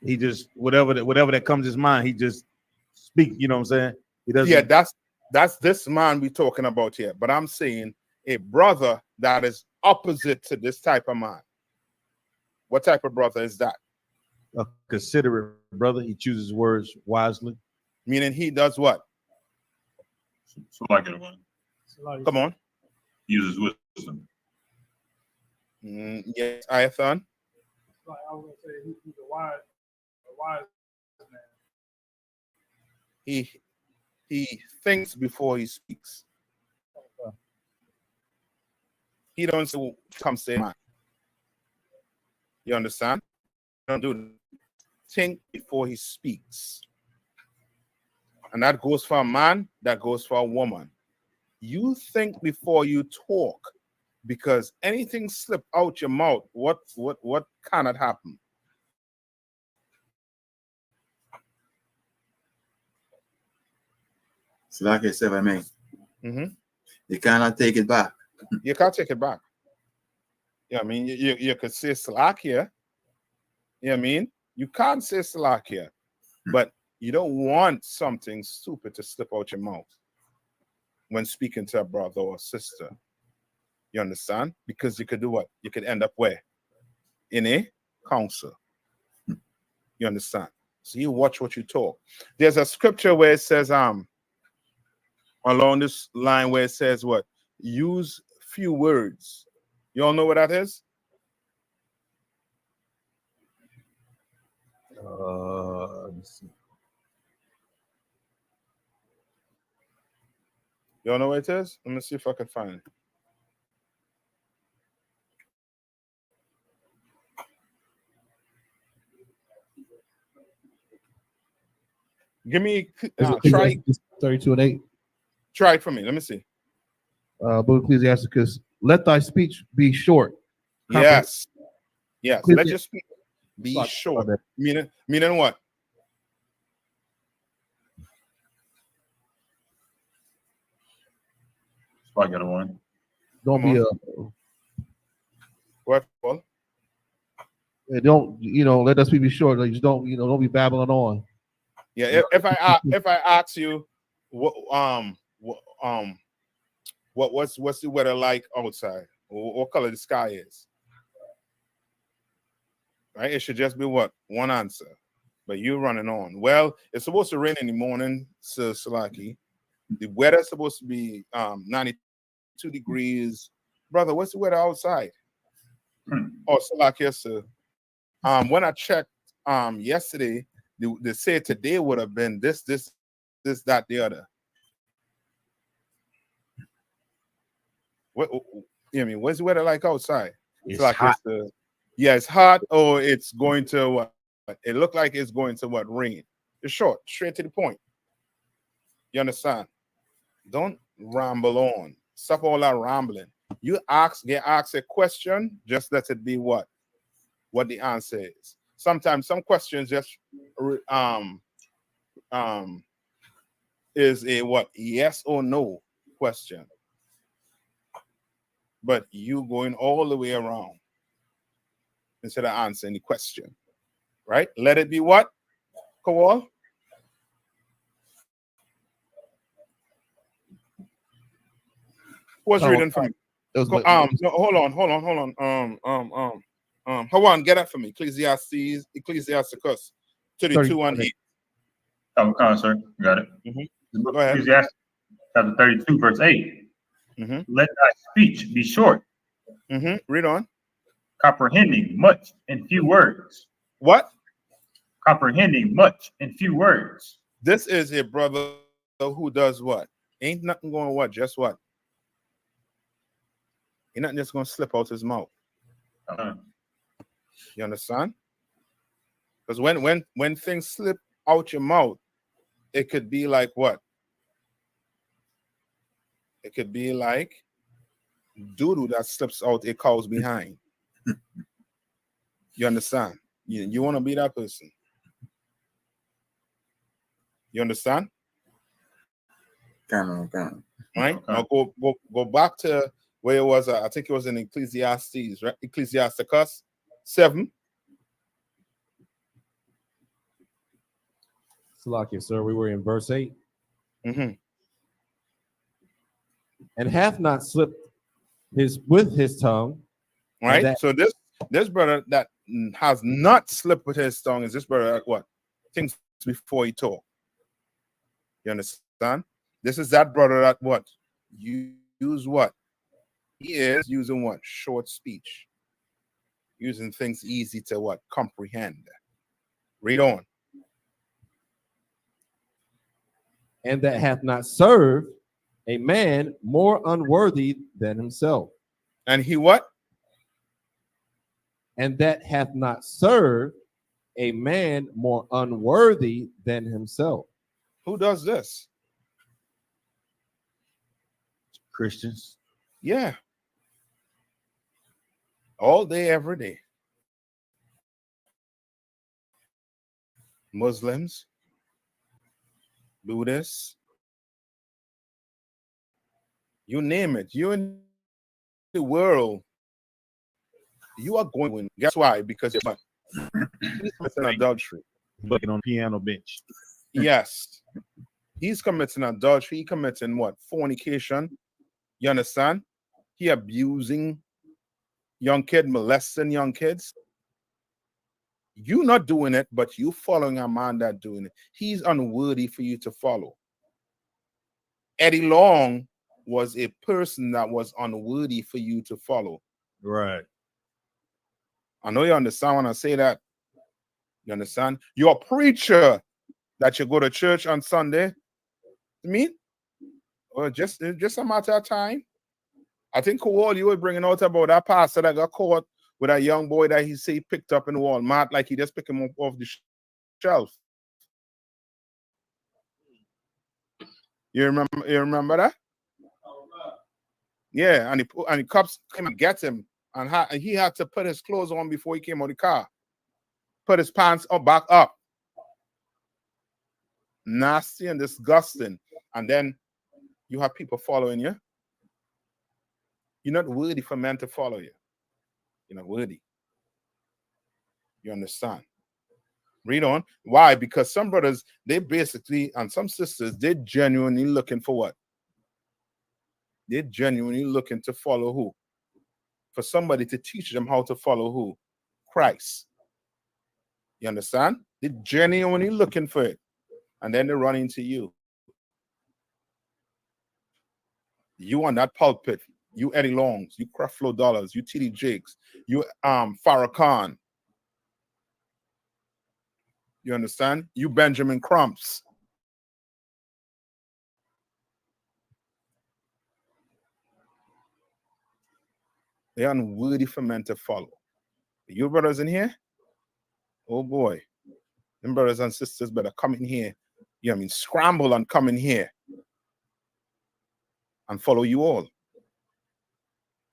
he just whatever that comes to his mind, he just speak, you know what I'm saying? He doesn't. Yeah, that's this man we're talking about here. But I'm saying a brother that is opposite to this type of man. What type of brother is that? A considerate brother. He chooses words wisely. Meaning he does what? So like it one. Come on. Uses wisdom. Yes, Ayathan. Like I was gonna say, he's a wise man. He thinks before he speaks. He don't come say man. You understand? Don't do that. Think before he speaks. And that goes for a man, that goes for a woman. You think before you talk, because anything slip out your mouth, what cannot happen? So like I said, I mean, Mm-hmm. you cannot take it back. You can't take it back. Yeah, I mean, you could say slack here. You know what I mean? You can't say slack here, but you don't want something stupid to slip out your mouth when speaking to a brother or sister. You understand? Because you could do what? You could end up where? In a council. You understand? So you watch what you talk. There's a scripture where it says, along this line where it says what? Use few words. You all know what that is? Let me see. You all know what it is? Let me see if I can find it. Give me try 32:8. Try it for me. Let me see. Book of Ecclesiasticus, let thy speech be short. Yes. Yes. Please- Let your speech be short. Meaning what? So I got one. Don't Come be What, Paul? don't let that speech be short. Like, just don't be babbling on. Yeah. If I ask you, what's the weather like outside? What color the sky is? Right. It should just be what? One answer. But you're running on. Well, it's supposed to rain in the morning, Sir Salaki. The weather's supposed to be 92 degrees. Brother, what's the weather outside? Oh, Salaki, sir. When I checked yesterday, they said today would have been this, that, the other. What I mean, what's the weather like outside? It's hot. It's hot, or it's going to what? It looked like it's going to what? Rain. It's short, straight to the point. You understand? Don't ramble on. Stop all that rambling. You get asked a question, just let it be what the answer is. Sometimes some questions just is a what? Yes or no question. But you going all the way around instead of answering the question, right? Let it be what? Kowal? Who's reading for me? No, hold on. Hawan, get that for me. Ecclesiasticus 32:8. Oh, sir. Got it. Mm-hmm. Go ahead. Ecclesiastes chapter 32, verse 8. Mm-hmm. Let thy speech be short. Mm-hmm. Read on. Comprehending much in few words. What? Comprehending much in few words. This is a brother who does what? Ain't nothing going what? Just what? Ain't nothing just going to slip out his mouth. You understand? Because when things slip out your mouth, it could be like what? It could be like doo-doo that slips out a cow's behind. You understand? You want to be that person. You understand? Come on. Right? Now go back to where it was, I think it was in Ecclesiastes, right? Ecclesiasticus 7. Salakia, sir, we were in verse 8. Mm-hmm. And hath not slipped with his tongue. Right. So this brother that has not slipped with his tongue is this brother that what? Thinks before he talk. You understand? This is that brother that what? You use what? He is using what? Short speech. Using things easy to what? Comprehend. Read on. And that hath not served a man more unworthy than himself. And he what? And that hath not served a man more unworthy than himself. Who does this? Christians. Yeah. All day, every day. Muslims, Buddhists, you name it. You in the world, you are going to win. Guess why? Because you're committing adultery. Looking on piano bench. Yes. He's committing adultery. He committing what? Fornication. You understand? He abusing young kids, molesting young kids. You not doing it, but you following a man that doing it. He's unworthy for you to follow. Eddie Long was a person that was unworthy for you to follow. Right. I know you understand when I say that. You understand? You're a preacher that you go to church on Sunday. You mean? Or just a matter of time. I think all you were bringing out about that pastor that got caught with a young boy that he say he picked up in Walmart, like he just picked him up off the shelf. You remember that? Yeah, and the cops came and get him, and he had to put his clothes on before he came out of the car. Put his pants back up. Nasty and disgusting. And then you have people following you. You're not worthy for men to follow you. You're not worthy. You understand? Read on. Why? Because some brothers, they basically, and some sisters, they're genuinely looking for what? They're genuinely looking to follow who? For somebody to teach them how to follow who? Christ. You understand? They're genuinely looking for it. And then they run into you. You on that pulpit. You Eddie Longs. You Creflo Dollars. You T.D. Jakes. You Farrakhan. You understand? You Benjamin Crumps. They're unworthy for men to follow. You brothers in here? Oh boy. Them brothers and sisters better come in here. You know what I mean? Scramble and come in here. And follow you all.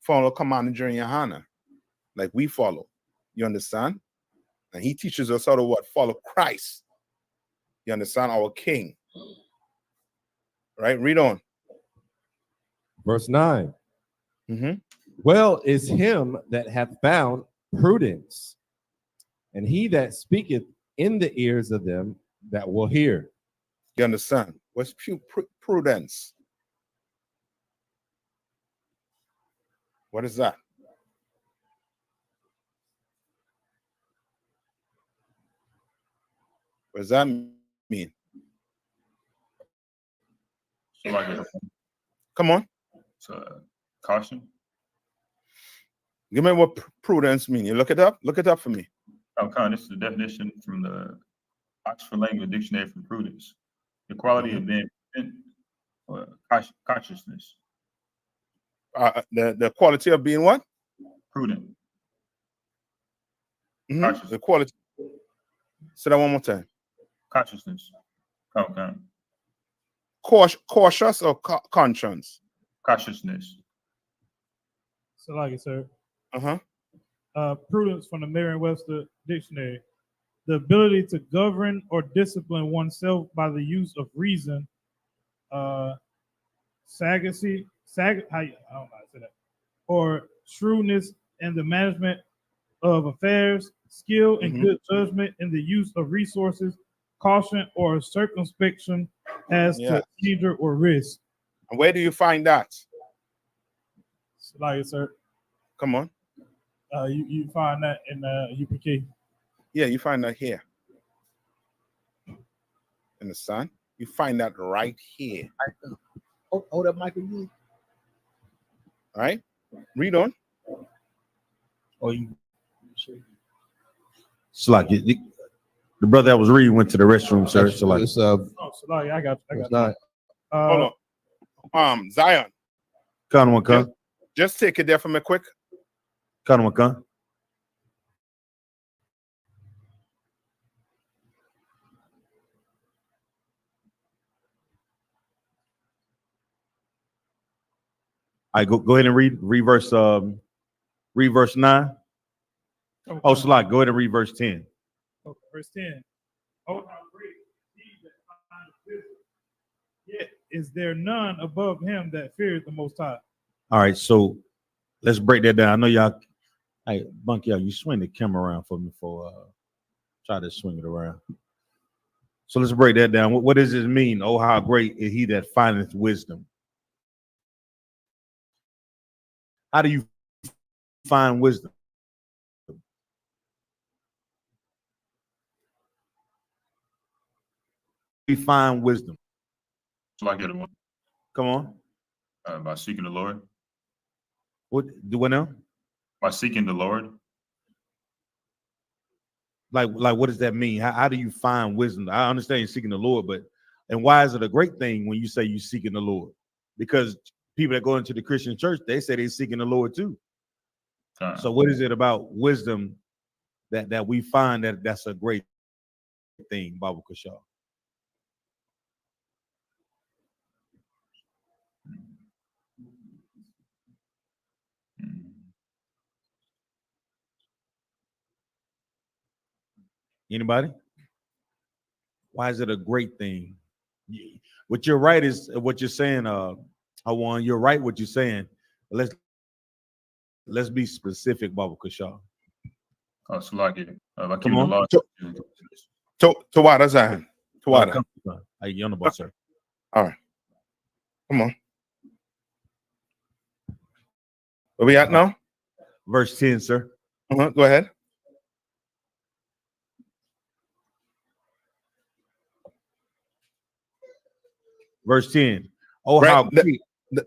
Follow Commander Jerry Yohana. Like we follow. You understand? And he teaches us how to what? Follow Christ. You understand? Our King. Right? Read on. Verse 9. Mm-hmm. Well is him that hath found prudence, and he that speaketh in the ears of them that will hear. You understand? What's prudence? What is that? What does that mean? So like Come on. Caution. Give me what prudence means. You look it up? Look it up for me. This is the definition from the Oxford Language Dictionary for prudence. The quality of being consciousness. The quality of being what? Prudent. Mm-hmm. The quality. Say that one more time. Consciousness. Cautious or conscience? Consciousness. So like it, sir. Uh-huh. Prudence from the Merriam-Webster Dictionary. The ability to govern or discipline oneself by the use of reason, sagacity, I don't know how to say that. or shrewdness in the management of affairs, skill and good judgment in the use of resources, caution or circumspection as to danger or risk. And where do you find that? Like, sir. Come on. You find that in UPK. Yeah, you find that here. Understand? You find that right here. Hold up, Michael. All right? Read on. Oh, you. It's like the brother that was reading went to the restroom, sir. So like, It's, So like, I got not. Hold on. Zion. come on, come. Just take it there for me quick. Come on, come. I go ahead and read verse 9. Okay. Oh, Salak, go ahead and read verse 10. Okay, verse 10. Oh, how great he that findeth wisdom. Yet is there none above him that feareth the Most High. All right, so let's break that down. I know y'all. Hey, Bunky, you swing the camera around for me for try to swing it around. So let's break that down. What does it mean? Oh, how great is he that findeth wisdom? How do you find wisdom? We find wisdom. So I get it. Come on. By seeking the Lord. What now? By seeking the Lord. Like what does that mean? How do you find wisdom? I understand you're seeking the Lord, but and why is it a great thing when you say you're seeking the Lord? Because people that go into the Christian church, they say they're seeking the Lord too. So what is it about wisdom that we find that's a great thing, Baba Kashaw? Anybody? Why is it a great thing? What you're right is what you're saying, Hawan. You're right what you're saying. Let's be specific, Baba Kashaw. Oh, so like it. If I keep Come the on. law. To what is that? To what? You're on the bus, sir. All right. Come on. Where we at now? Verse 10, sir. Go ahead. Verse 10. Oh, Right, how great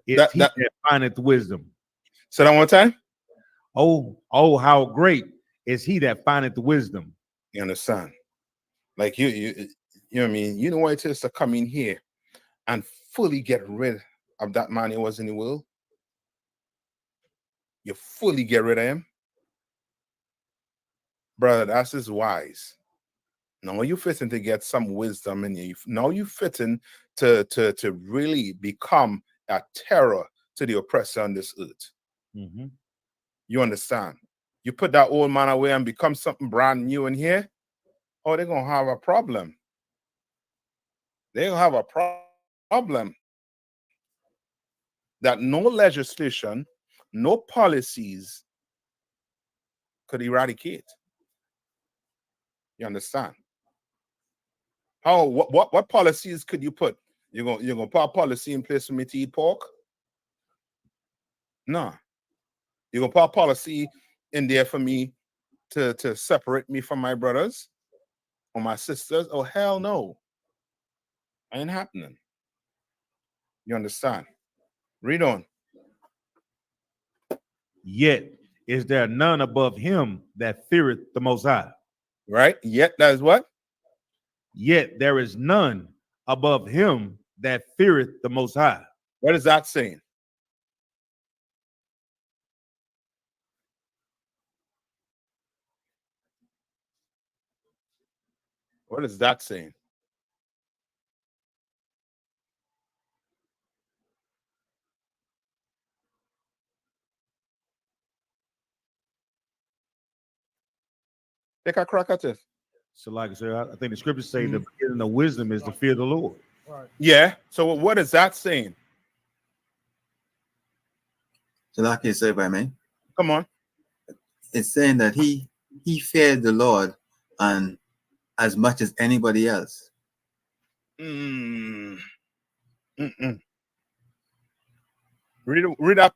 is he that findeth wisdom. Say that one more time. Oh, how great is he that findeth wisdom. You understand? Like you know what I mean? You know what it is to come in here and fully get rid of that man who was in the world? You fully get rid of him. Brother, that's just wise. Now you fitting to get some wisdom in you. Now you fitting to really become a terror to the oppressor on this earth. Mm-hmm. You understand? You put that old man away and become something brand new in here, oh, they're going to have a problem. They're going to have a problem that no legislation, no policies could eradicate. You understand? How what policies could you put? You're gonna put a policy in place for me to eat pork? No. You're gonna put a policy in there for me to separate me from my brothers or my sisters? Oh, hell no. Ain't happening. You understand? Read on. Yet is there none above him that feareth the Most High. Right? Yet that is what? Yet there is none above him that feareth the Most High. What is that saying? What is that saying? Take a crack at it. So, like I said, I think the scriptures say the beginning of wisdom is to fear the Lord. Right. Yeah. So what is that saying? So like you say by me. Come on. It's saying that he feared the Lord and as much as anybody else. Read the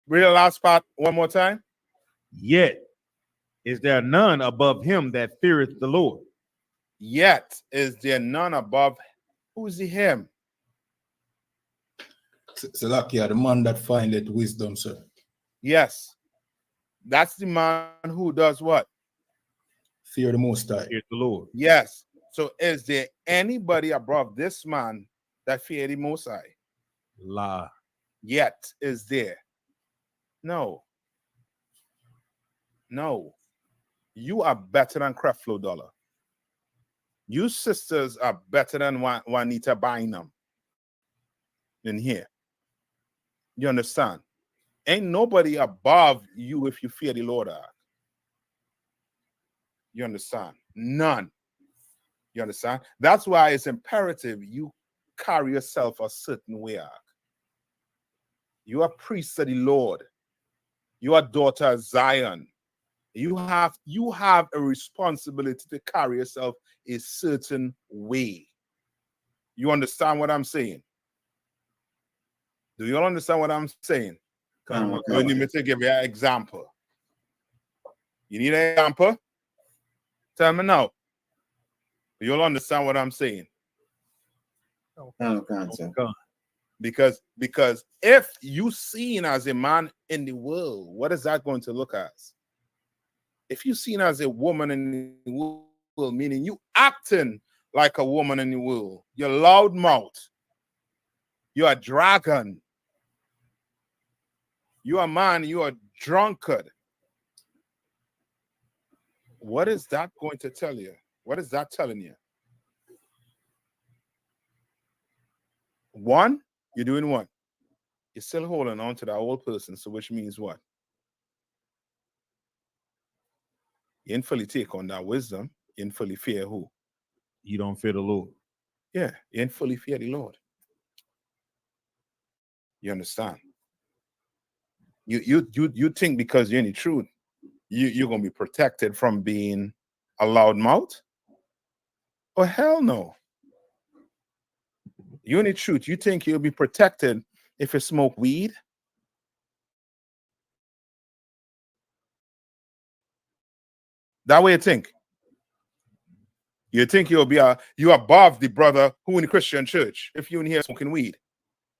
last part one more time. Yet is there none above him that feareth the Lord. Yet is there none above. Who's the him? Salakia, the man that findeth wisdom, sir. Yes. That's the man who does what? Fear the Most High. Fear the Lord. Yes. So is there anybody above this man that fear the Most High? La. Yet is there? No. No. You are better than Creflo Dollar. You sisters are better than Juanita Bynum in here. You understand? Ain't nobody above you if you fear the Lord. You understand? None. You understand? That's why it's imperative you carry yourself a certain way. You are priest of the Lord. You are daughter of Zion. You have a responsibility to carry yourself a certain way. You understand what I'm saying? Do you all understand what I'm saying? You need me to give you an example. You need an example? Tell me now. You'll understand what I'm saying. Because if you seen as a man in the world, what is that going to look as? If you seen as a woman in the world, meaning you acting like a woman in the world, you're loud mouth, you're a dragon, you're a man, you're a drunkard. What is that going to tell you? What is that telling you? One, you're doing what? You're still holding on to that old person, so which means what? You didn't fully take on that wisdom. You didn't fully fear who? You don't fear the Lord. Yeah, you didn't fully fear the Lord. You understand? You think because you're in the truth, you're gonna be protected from being a loud mouth? Oh hell no. You're in the truth. You think you'll be protected if you smoke weed? That way you think. You think you'll be you above the brother who in the Christian church if you're in here smoking weed.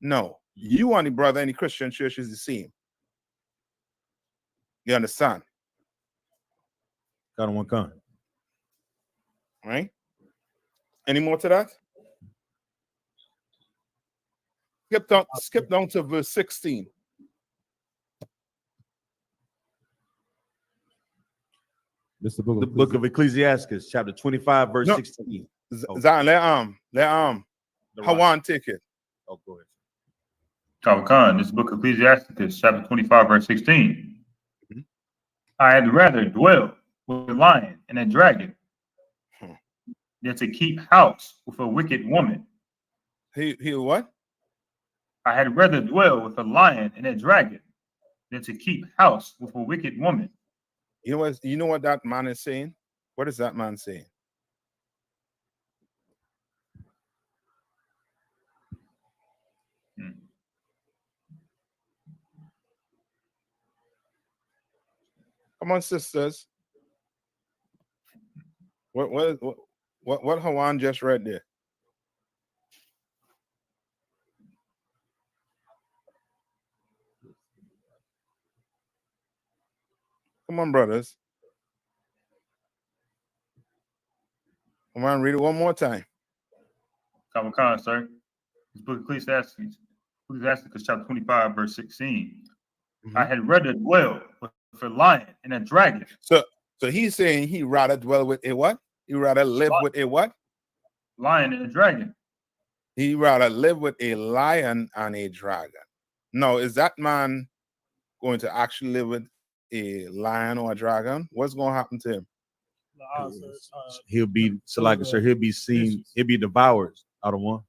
No, you and the brother in the Christian church is the same. You understand? Got one coming. Right? Any more to that? Skip down to verse 16. This is the book of Ecclesiastes, chapter 25, verse 16. Zion, let Hawan take it. Oh, go ahead. Khan, this book of Ecclesiastes, chapter 25, verse 16. I had rather dwell with a lion and a dragon than to keep house with a wicked woman. He what? I had rather dwell with a lion and a dragon than to keep house with a wicked woman. You know what that man is saying? What is that man saying? Come on, sisters. What Hawan just read there? Come on, brothers. Come on, read it one more time. Khan, sir. This book of Ecclesiastes chapter 25, verse 16. I had rather dwell with a lion and a dragon. So he's saying he rather dwell with a what? He rather live with a what? Lion and a dragon. He rather live with a lion and a dragon. No, is that man going to actually live with a lion or a dragon? What's going to happen to him? He'll be he'll be seen, he'll be devoured out of one.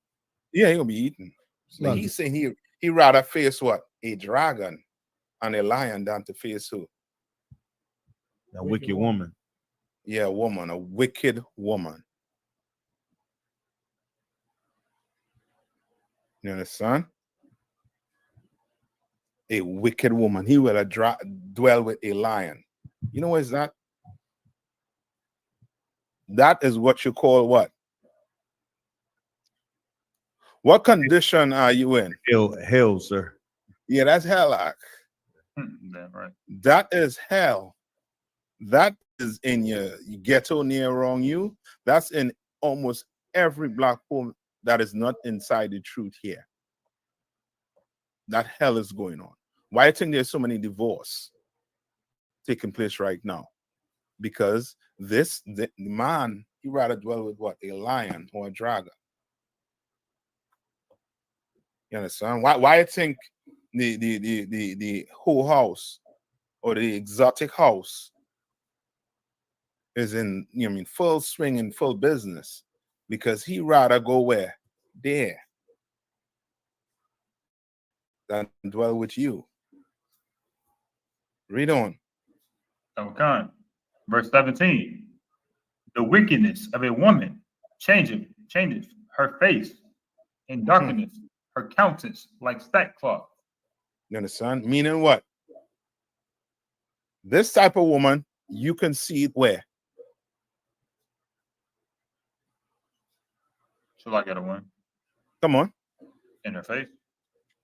Yeah, he'll be eaten. Like he's saying he rather face what? A dragon and a lion than to face who? A wicked woman. Yeah, a woman, a wicked woman. You understand? A wicked woman. He will dwell with a lion. You know what is that? That is what you call what? What condition are you in? Hell, sir. Yeah, that's hell. Yeah, right. That is hell. That is in your ghetto near around you. That's in almost every black home that is not inside the truth here. That hell is going on. Why do you think there's so many divorces taking place right now? Because the man, he rather dwell with what? A lion or a dragon. You understand? Why you think the whole house or the exotic house is in, you know, I mean, full swing and full business? Because he rather go where? There than dwell with you. Read on. Okay. Verse 17. The wickedness of a woman changeth her face, and darkeneth her countenance like sackcloth. You understand? Meaning what? This type of woman, you can see it where? So I got a one Come on. in her face.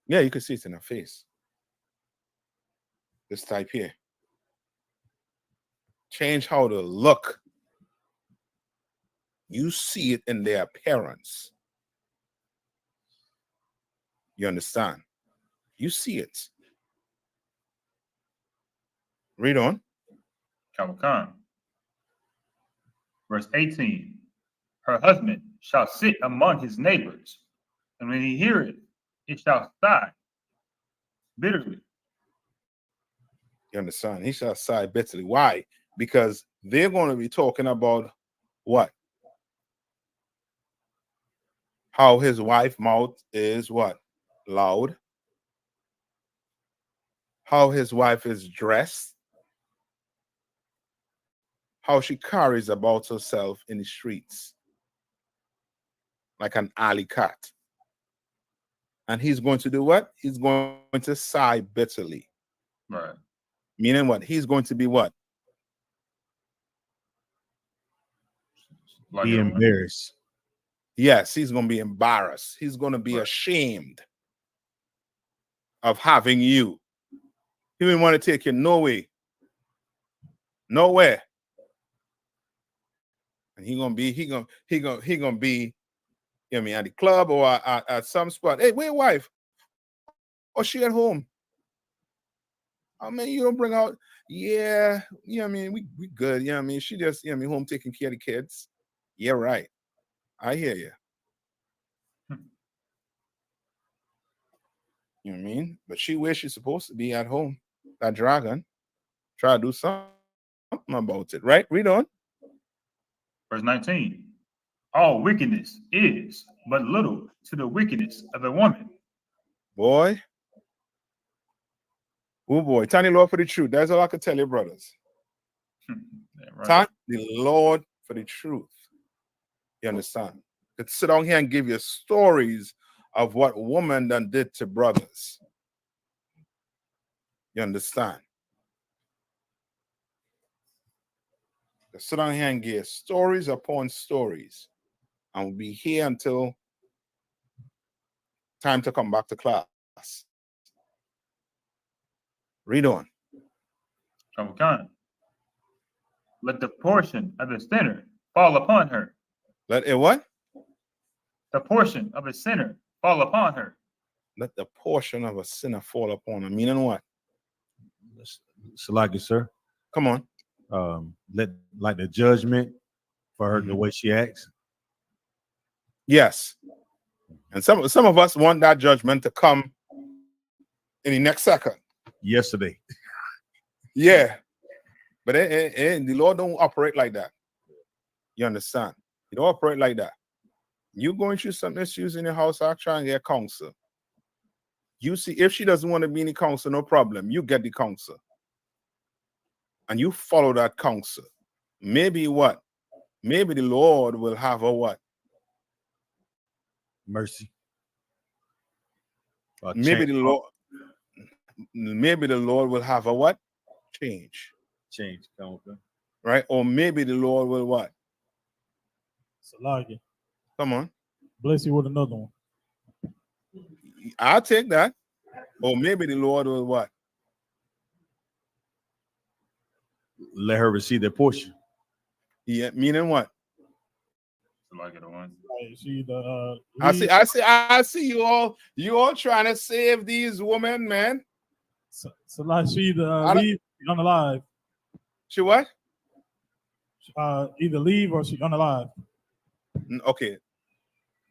Yeah, you can see it in her face. This type here. Change how they look. You see it in their appearance. You understand? You see it. Read on. Khan. Verse 18. Her husband shall sit among his neighbors, and when he heareth, it shall sigh bitterly. You understand? He shall sigh bitterly. Why? Because they're going to be talking about what? How his wife's mouth is what? Loud. How his wife is dressed. How she carries about herself in the streets like an alley cat. And he's going to do what? He's going to sigh bitterly. Right. Meaning what? He's going to be what? Like Be embarrassed. Yes, he's going to be embarrassed. He's going to be ashamed of having you. He didn't want to take you nowhere. Nowhere. And he gonna be, you know what I mean, at the club or at some spot. Hey, where your wife? Or she at home? I mean, you don't bring out, yeah, you know what I mean, we good, you know what I mean? She just, you know what I mean, home taking care of the kids. Yeah, right. I hear you. You know what I mean? But she where she's supposed to be at home. That dragon. Try to do something about it, right? Read on. Verse 19. All wickedness is but little to the wickedness of a woman. Boy. Oh boy. Thank the Lord for the truth. That's all I can tell you, brothers. Yeah, right. Thank the Lord for the truth. You understand? Could sit down here and give you stories of what woman done did to brothers. You understand? Could sit down here and give stories upon stories. And we'll be here until time to come back to class. Read on. Let the portion of a sinner fall upon her. Let it what? The portion of a sinner fall upon her. Let the portion of a sinner fall upon her. Meaning what? Salaki, sir. Come on. Let like the judgment for her the way she acts. Yes. And some of us want that judgment to come in the next second. Yesterday. Yeah. But the Lord don't operate like that. You understand? You don't operate like that. You going through some issues in your house, I'll try and get counsel. You see, if she doesn't want to be in the council, no problem. You get the council. And you follow that counsel. Maybe what? Maybe the Lord will have a what? Mercy. Maybe the Lord will have a what? Change. Change. Okay. Right? Or maybe the Lord will what? Salagi. Come on. Bless you with another one. I'll take that. Or maybe the Lord will what? Let her receive their portion. Yeah, meaning what? Like the one. She the I see you all trying to save these women, man. So like she the leave unalive. She what? Either leave or she unalive. Okay.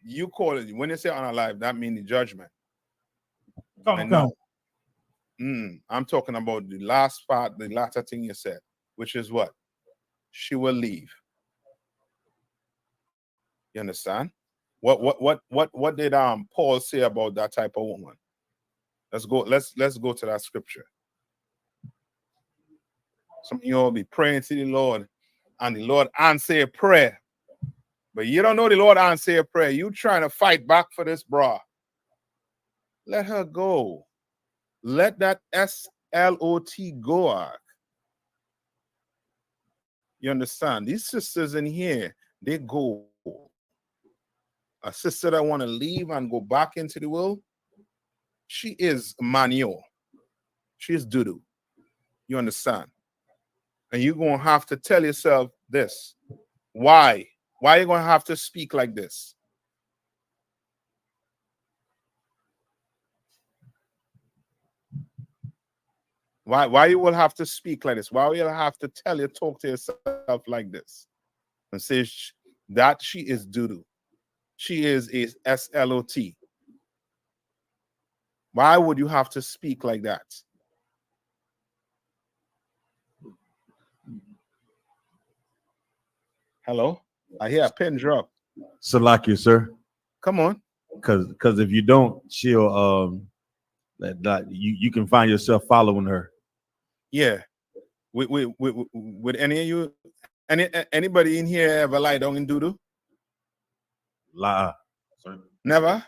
You call it when they say unalive, that means the judgment. Come. I'm talking about the last part, the latter thing you said, which is what? She will leave. You understand? What did Paul say about that type of woman? Let's go to that scripture. Some of you all be praying to the Lord, and the Lord answer a prayer. But you don't know the Lord answer a prayer. You trying to fight back for this bra. Let her go. Let that SLOT go. You understand? These sisters in here, they go. A sister that want to leave and go back into the world, she is manure. She is doo-doo. You understand? And you're going to have to tell yourself this. Why? Why are you going to have to speak like this? Why you will have to speak like this? Why will you have to talk to yourself like this? And say that she is doo-doo. She is a SLOT. Why would you have to speak like that? Hello? I hear a pin drop. Salakia, sir. Come on. Because if you don't, she'll you can find yourself following her. Yeah. With any of you, anybody in here ever lie down in doo-doo? Lie. Never?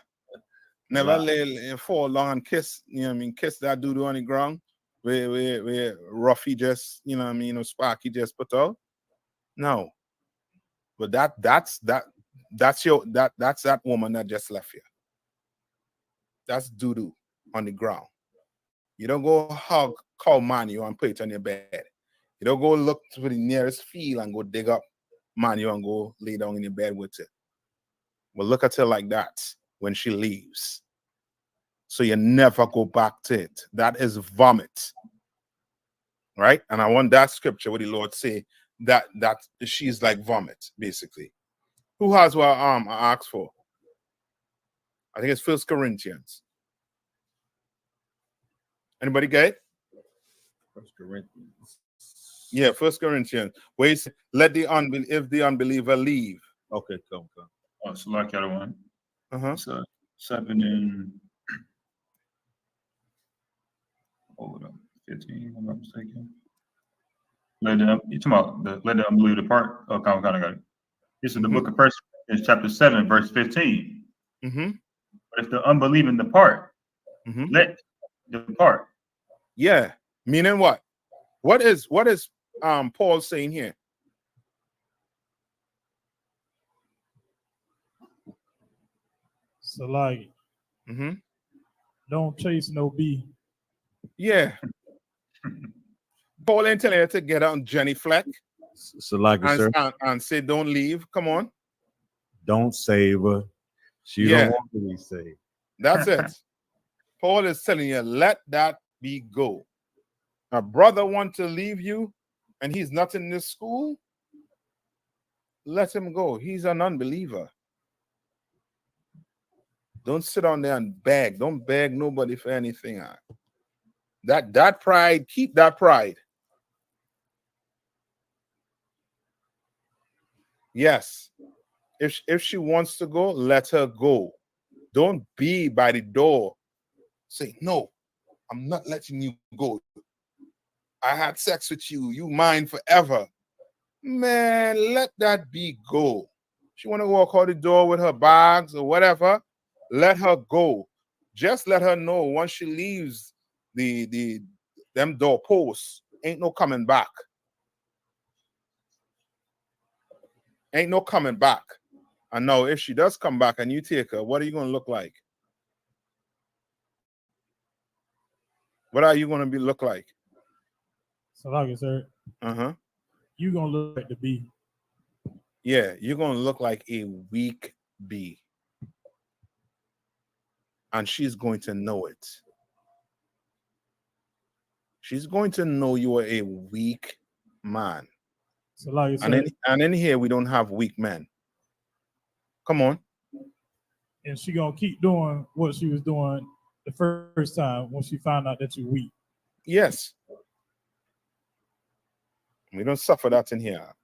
Never lay fall long and kiss, you know what I mean, kiss that doo-doo on the ground where Ruffy just, you know what I mean, Sparky just put out? No. But that's that woman that just left you. That's doo-doo on the ground. You don't go call Manu and put it on your bed. You don't go look to the nearest field and go dig up Manu and go lay down in your bed with it. Well, look at her like that when she leaves. So you never go back to it. That is vomit. Right? And I want that scripture where the Lord say that she's like vomit, basically. Who has what I asked for? I think it's 1 Corinthians. Anybody get it? 1 Corinthians. Yeah, 1 Corinthians. Where he said, if the unbeliever leave. Okay, come. Oh, so like the other one. So 7 and 15, if I'm not mistaken. Let the unbeliever depart. Oh, kind of got it. This is the book of 1 Corinthians, chapter 7, verse 15. But if the unbelieving depart, let depart. Yeah. Meaning what? What is Paul saying here? So like, don't chase no bee. Yeah. Paul ain't telling you to get on Jenny Fleck. So like, sir. And say don't leave. Come on. Don't save her. She don't want to be saved. That's it. Paul is telling you, let that be go. A brother want to leave you and he's not in this school, let him go. He's an unbeliever. Don't sit on there and beg. Don't beg nobody for anything. That pride, keep that pride. Yes. If she wants to go, let her go. Don't be by the door say, no, I'm not letting you go. I had sex with you. You mine forever. Man, let that be go. She want to walk out the door with her bags or whatever. Let her go. Just let her know once she leaves them doorposts, ain't no coming back. Ain't no coming back. And now if she does come back and you take her, what are you going to look like? What are you going to look like? So like I said, you're going to look like the bee. Yeah, you're going to look like a weak bee. And she's going to know it. She's going to know you are a weak man. So like I said, and in here, we don't have weak men. Come on. And she going to keep doing what she was doing the first time when she found out that you're weak. Yes. We don't suffer that in here.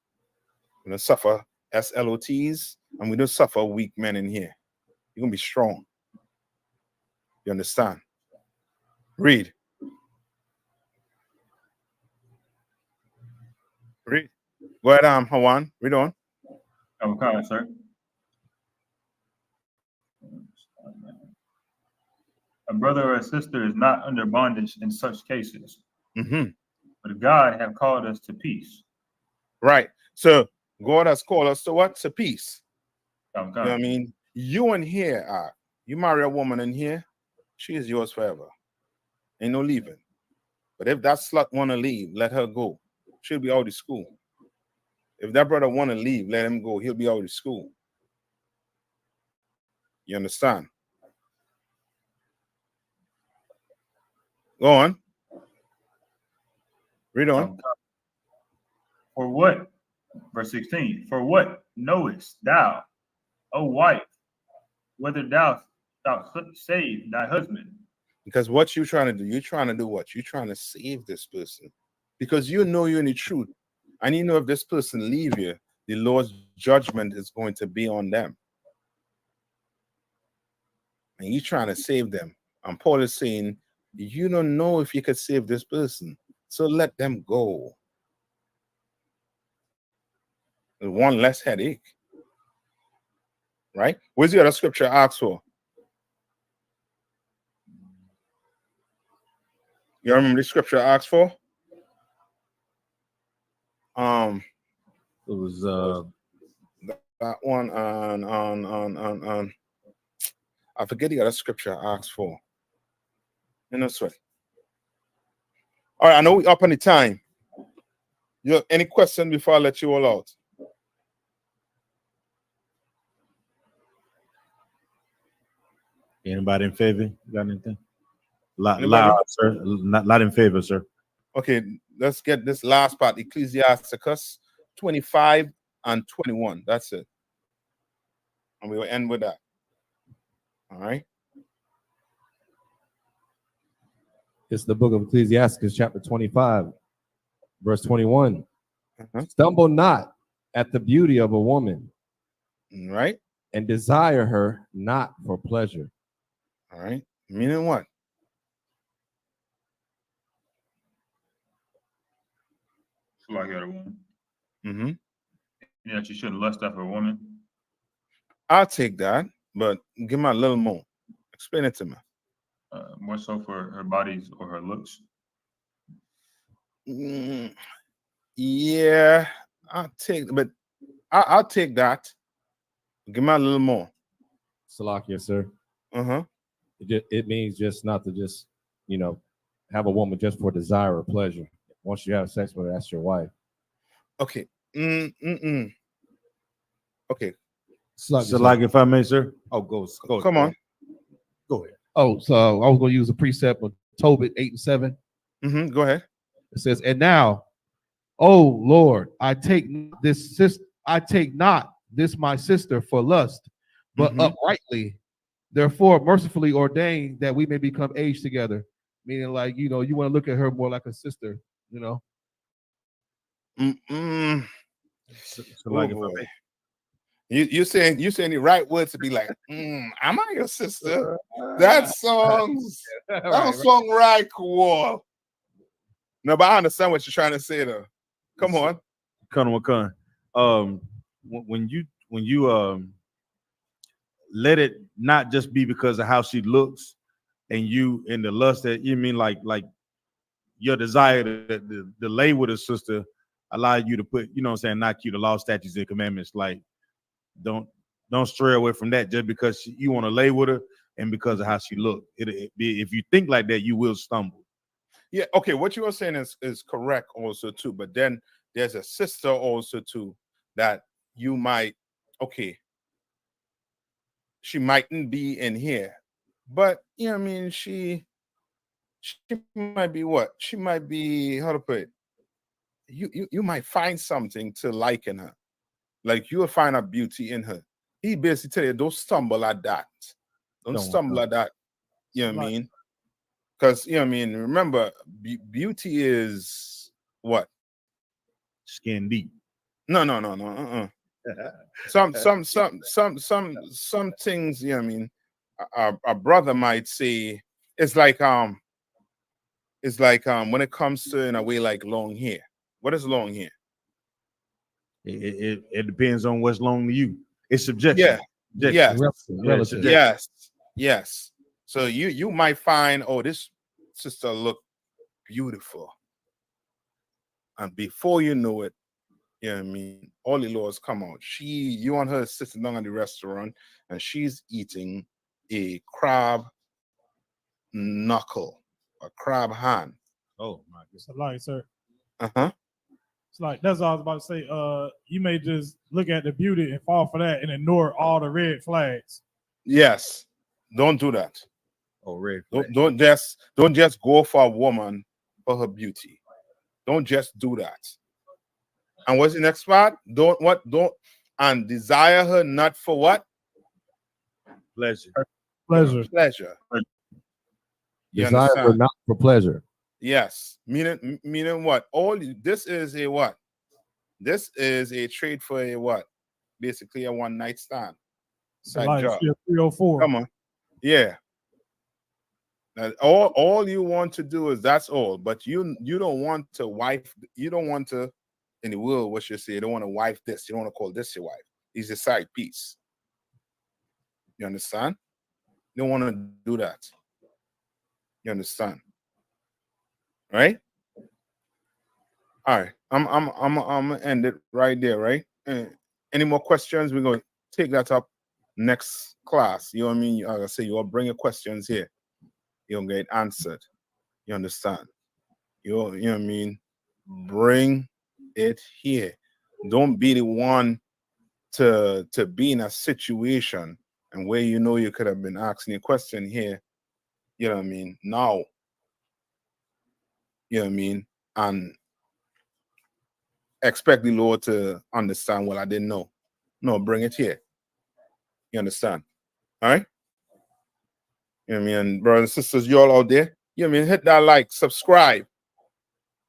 We don't suffer SLOTs, and we don't suffer weak men in here. You're going to be strong. You understand? Read. Read. Go ahead, Hawan. Read on. Okay, sir. A brother or a sister is not under bondage in such cases. But God have called us to peace. Right. So God has called us to what? To peace. Okay. You know what I mean? You in here are. You marry a woman in here, she is yours forever. Ain't no leaving. But if that slut want to leave, let her go. She'll be out of school. If that brother want to leave, let him go. He'll be out of school. You understand? Go on. Read on. For what? Verse 16. For what knowest thou, O wife, whether thou save thy husband? Because what you're trying to do, you're trying to do what? You're trying to save this person. Because you know you're in the truth. And you know if this person leave you, the Lord's judgment is going to be on them. And you're trying to save them. And Paul is saying, you don't know if you could save this person. So let them go. There's one less headache. Right? Where's the other scripture asks for? You remember the scripture asks for? It was that one on I forget the other scripture I asked for. You know, sweat. All right, I know we up on the time. You have any question before I let you all out? Anybody in favor? You got anything? Loud, sir. Not in favor, sir. Okay, let's get this last part. Ecclesiasticus 25 and 21. That's it. And we will end with that. All right. It's the book of Ecclesiasticus, chapter 25, verse 21. Stumble not at the beauty of a woman. Right. And desire her not for pleasure. All right. Meaning what? Like a woman. Yeah, you shouldn't lust after a woman. I'll take that, but give me a little more. Explain it to me. More so for her bodies or her looks. Yeah, I'll take that. Give me a little more. Salakia, sir. It means just not to just, have a woman just for desire or pleasure. Once you have sex with her, that's your wife. Okay. Okay. Salakia, if I may, sir. Oh, go. Come on. Go ahead. Oh, so I was going to use a precept of Tobit 8 and 7. Go ahead. It says, and now, oh Lord, I take not this my sister for lust, but uprightly, therefore mercifully ordained that we may become aged together. Meaning, like, you want to look at her more like a sister, So like if You saying the right words to be like, am I your sister? That sounds right, cool. No, but I understand what you're trying to say though. Come on. When you let it not just be because of how she looks and you in the lust that you mean like your desire to lay with a sister allow you to put, you know what I'm saying, not keep the law, statutes, and commandments. Like don't stray away from that just because you want to lay with her and because of how she look. If you think like that, you will stumble. Yeah, okay. What you are saying is correct also too, but then there's a sister also too that you might, okay, she mightn't be in here, but you know what I mean, she might be what? She might be, how to put it, you might find something to like in her. Like you'll find a beauty in her. He basically tell you, don't stumble at that. Don't stumble at that. You know what I mean? Because, you know what I mean, remember, beauty is what? Skin deep. No. Some things, you know what I mean, a brother might say it's like when it comes to, in a way, like long hair. What is long hair? It depends on what's long to you. It's subjective. Yeah. Relative. Yes. So you might find, oh, this sister look beautiful, and before you know it, you know what I mean, all the laws come out. You and her sitting down at the restaurant, and she's eating a crab knuckle, a crab hand. Oh my goodness. Like, sir. Uh-huh. It's like, that's all I was about to say. You may just look at the beauty and fall for that and ignore all the red flags. Yes. Don't do that. Oh, red flag. Don't just go for a woman for her beauty. Don't just do that. And what's the next part? Don't desire her not for what? Pleasure. Pleasure. Desire her not for pleasure. Yes. Meaning what? This is a what? This is a trade for a what? Basically a one night stand. Like 304. Come on. Yeah. Now, all you want to do is that's all, but you don't want to wife, you don't want to, in the world, what you say, you don't want to wife this, you don't want to call this your wife. He's a side piece. You understand? You don't want to do that. You understand? Right? All right. I'm gonna end it right there, right? Any more questions? We're gonna take that up next class. You know what I mean? Like I say, you'll bring your questions here. You'll get answered. You understand? You know what I mean? Bring it here. Don't be the one to be in a situation and where you know you could have been asking a question here. You know what I mean? Now. You know what I mean? And expect the Lord to understand what I didn't know. No, bring it here. You understand? All right? You know what I mean? Brothers and sisters, you all out there, you know what I mean? Hit that like, subscribe.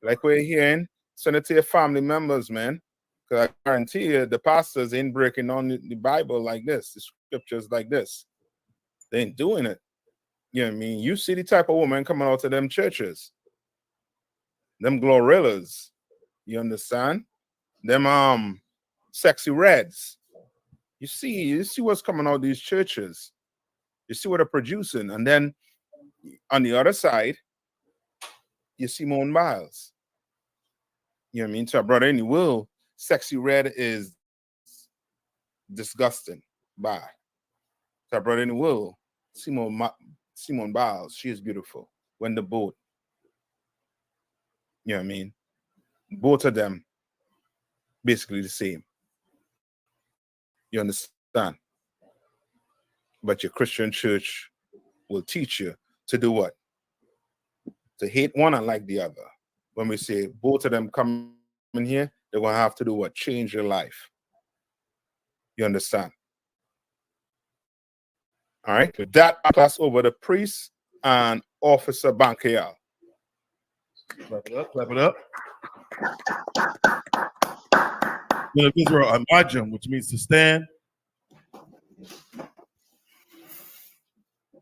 Like we're hearing, send it to your family members, man. Because I guarantee you, the pastors ain't breaking on the Bible like this, the scriptures like this. They ain't doing it. You know what I mean? You see the type of woman coming out of them churches. Them glorillas. You understand? Them sexy reds. You see what's coming out of these churches. You see what they're producing. And then on the other side, you see Simone Biles. You know what I mean? To our brother N.W.O, sexy red is disgusting. Bye. To our brother N.W.O, Simone Biles, she is beautiful. When the boat. You know what I mean? Both of them basically the same. You understand? But your Christian church will teach you to do what? To hate one and like the other. When we say both of them come in here, they're going to have to do what? Change your life. You understand? All right. With that, I'll pass over the priest and Officer Bankial. Clap it up. Clap it up. Then Israel Imagine, which means to stand,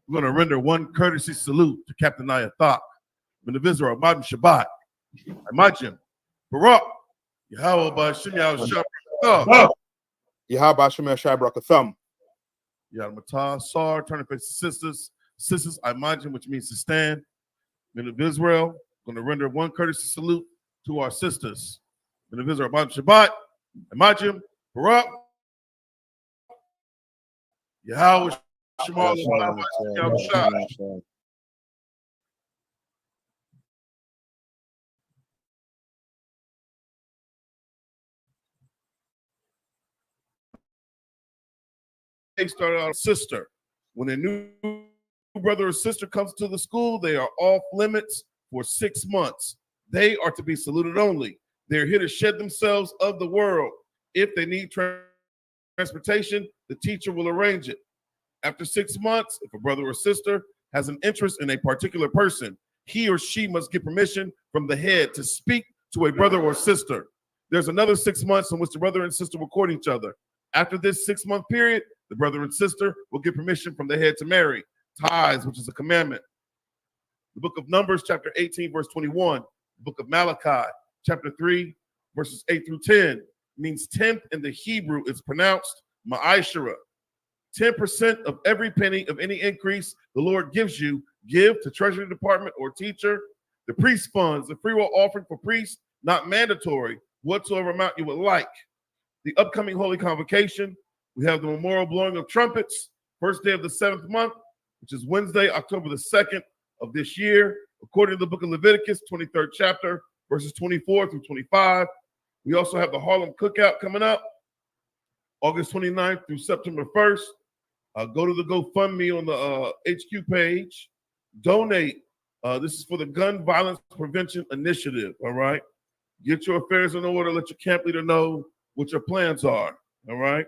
We're going to render one courtesy salute to Captain Isupk, Individual Imagine Shabbat, Imagine, Barak, Yahweh Bashim Yahweh Yahweh Bashim Yahweh Yahweh Sar, turn to face sisters. Sisters, I imagine, which means to stand. Men of Israel, going to render one courtesy salute to our sisters. Men of Israel, Shabbat, Imagine, Barak, Yahweh Shema, Yahweh. They started out a sister. When a new brother or sister comes to the school, they are off limits for 6 months. They are to be saluted only. They're here to shed themselves of the world. If they need transportation, the teacher will arrange it. After 6 months, if a brother or sister has an interest in a particular person, he or she must get permission from the head to speak to a brother or sister. There's another 6 months in which the brother and sister will court each other. After this 6-month period, the brother and sister will get permission from the head to marry. Tithes, which is a commandment. The book of Numbers, chapter 18, verse 21. The book of Malachi, chapter 3, verses 8 through 10, means 10th in the Hebrew is pronounced ma'ashara. 10% of every penny of any increase the Lord gives you, give to Treasury Department or teacher. The priest funds, the freewill offering for priests, not mandatory, whatsoever amount you would like. The upcoming Holy Convocation, we have the memorial blowing of trumpets, first day of the 7th month, which is Wednesday, October the 2nd of this year, according to the book of Leviticus, 23rd chapter, verses 24 through 25. We also have the Harlem Cookout coming up, August 29th through September 1st. Go to the GoFundMe on the HQ page. Donate. This is for the Gun Violence Prevention Initiative, all right? Get your affairs in order. Let your camp leader know what your plans are, all right?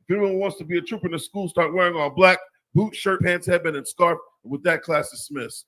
If anyone wants to be a trooper in the school, start wearing all black, boot, shirt, pants, headband, and scarf. And with that, class dismissed.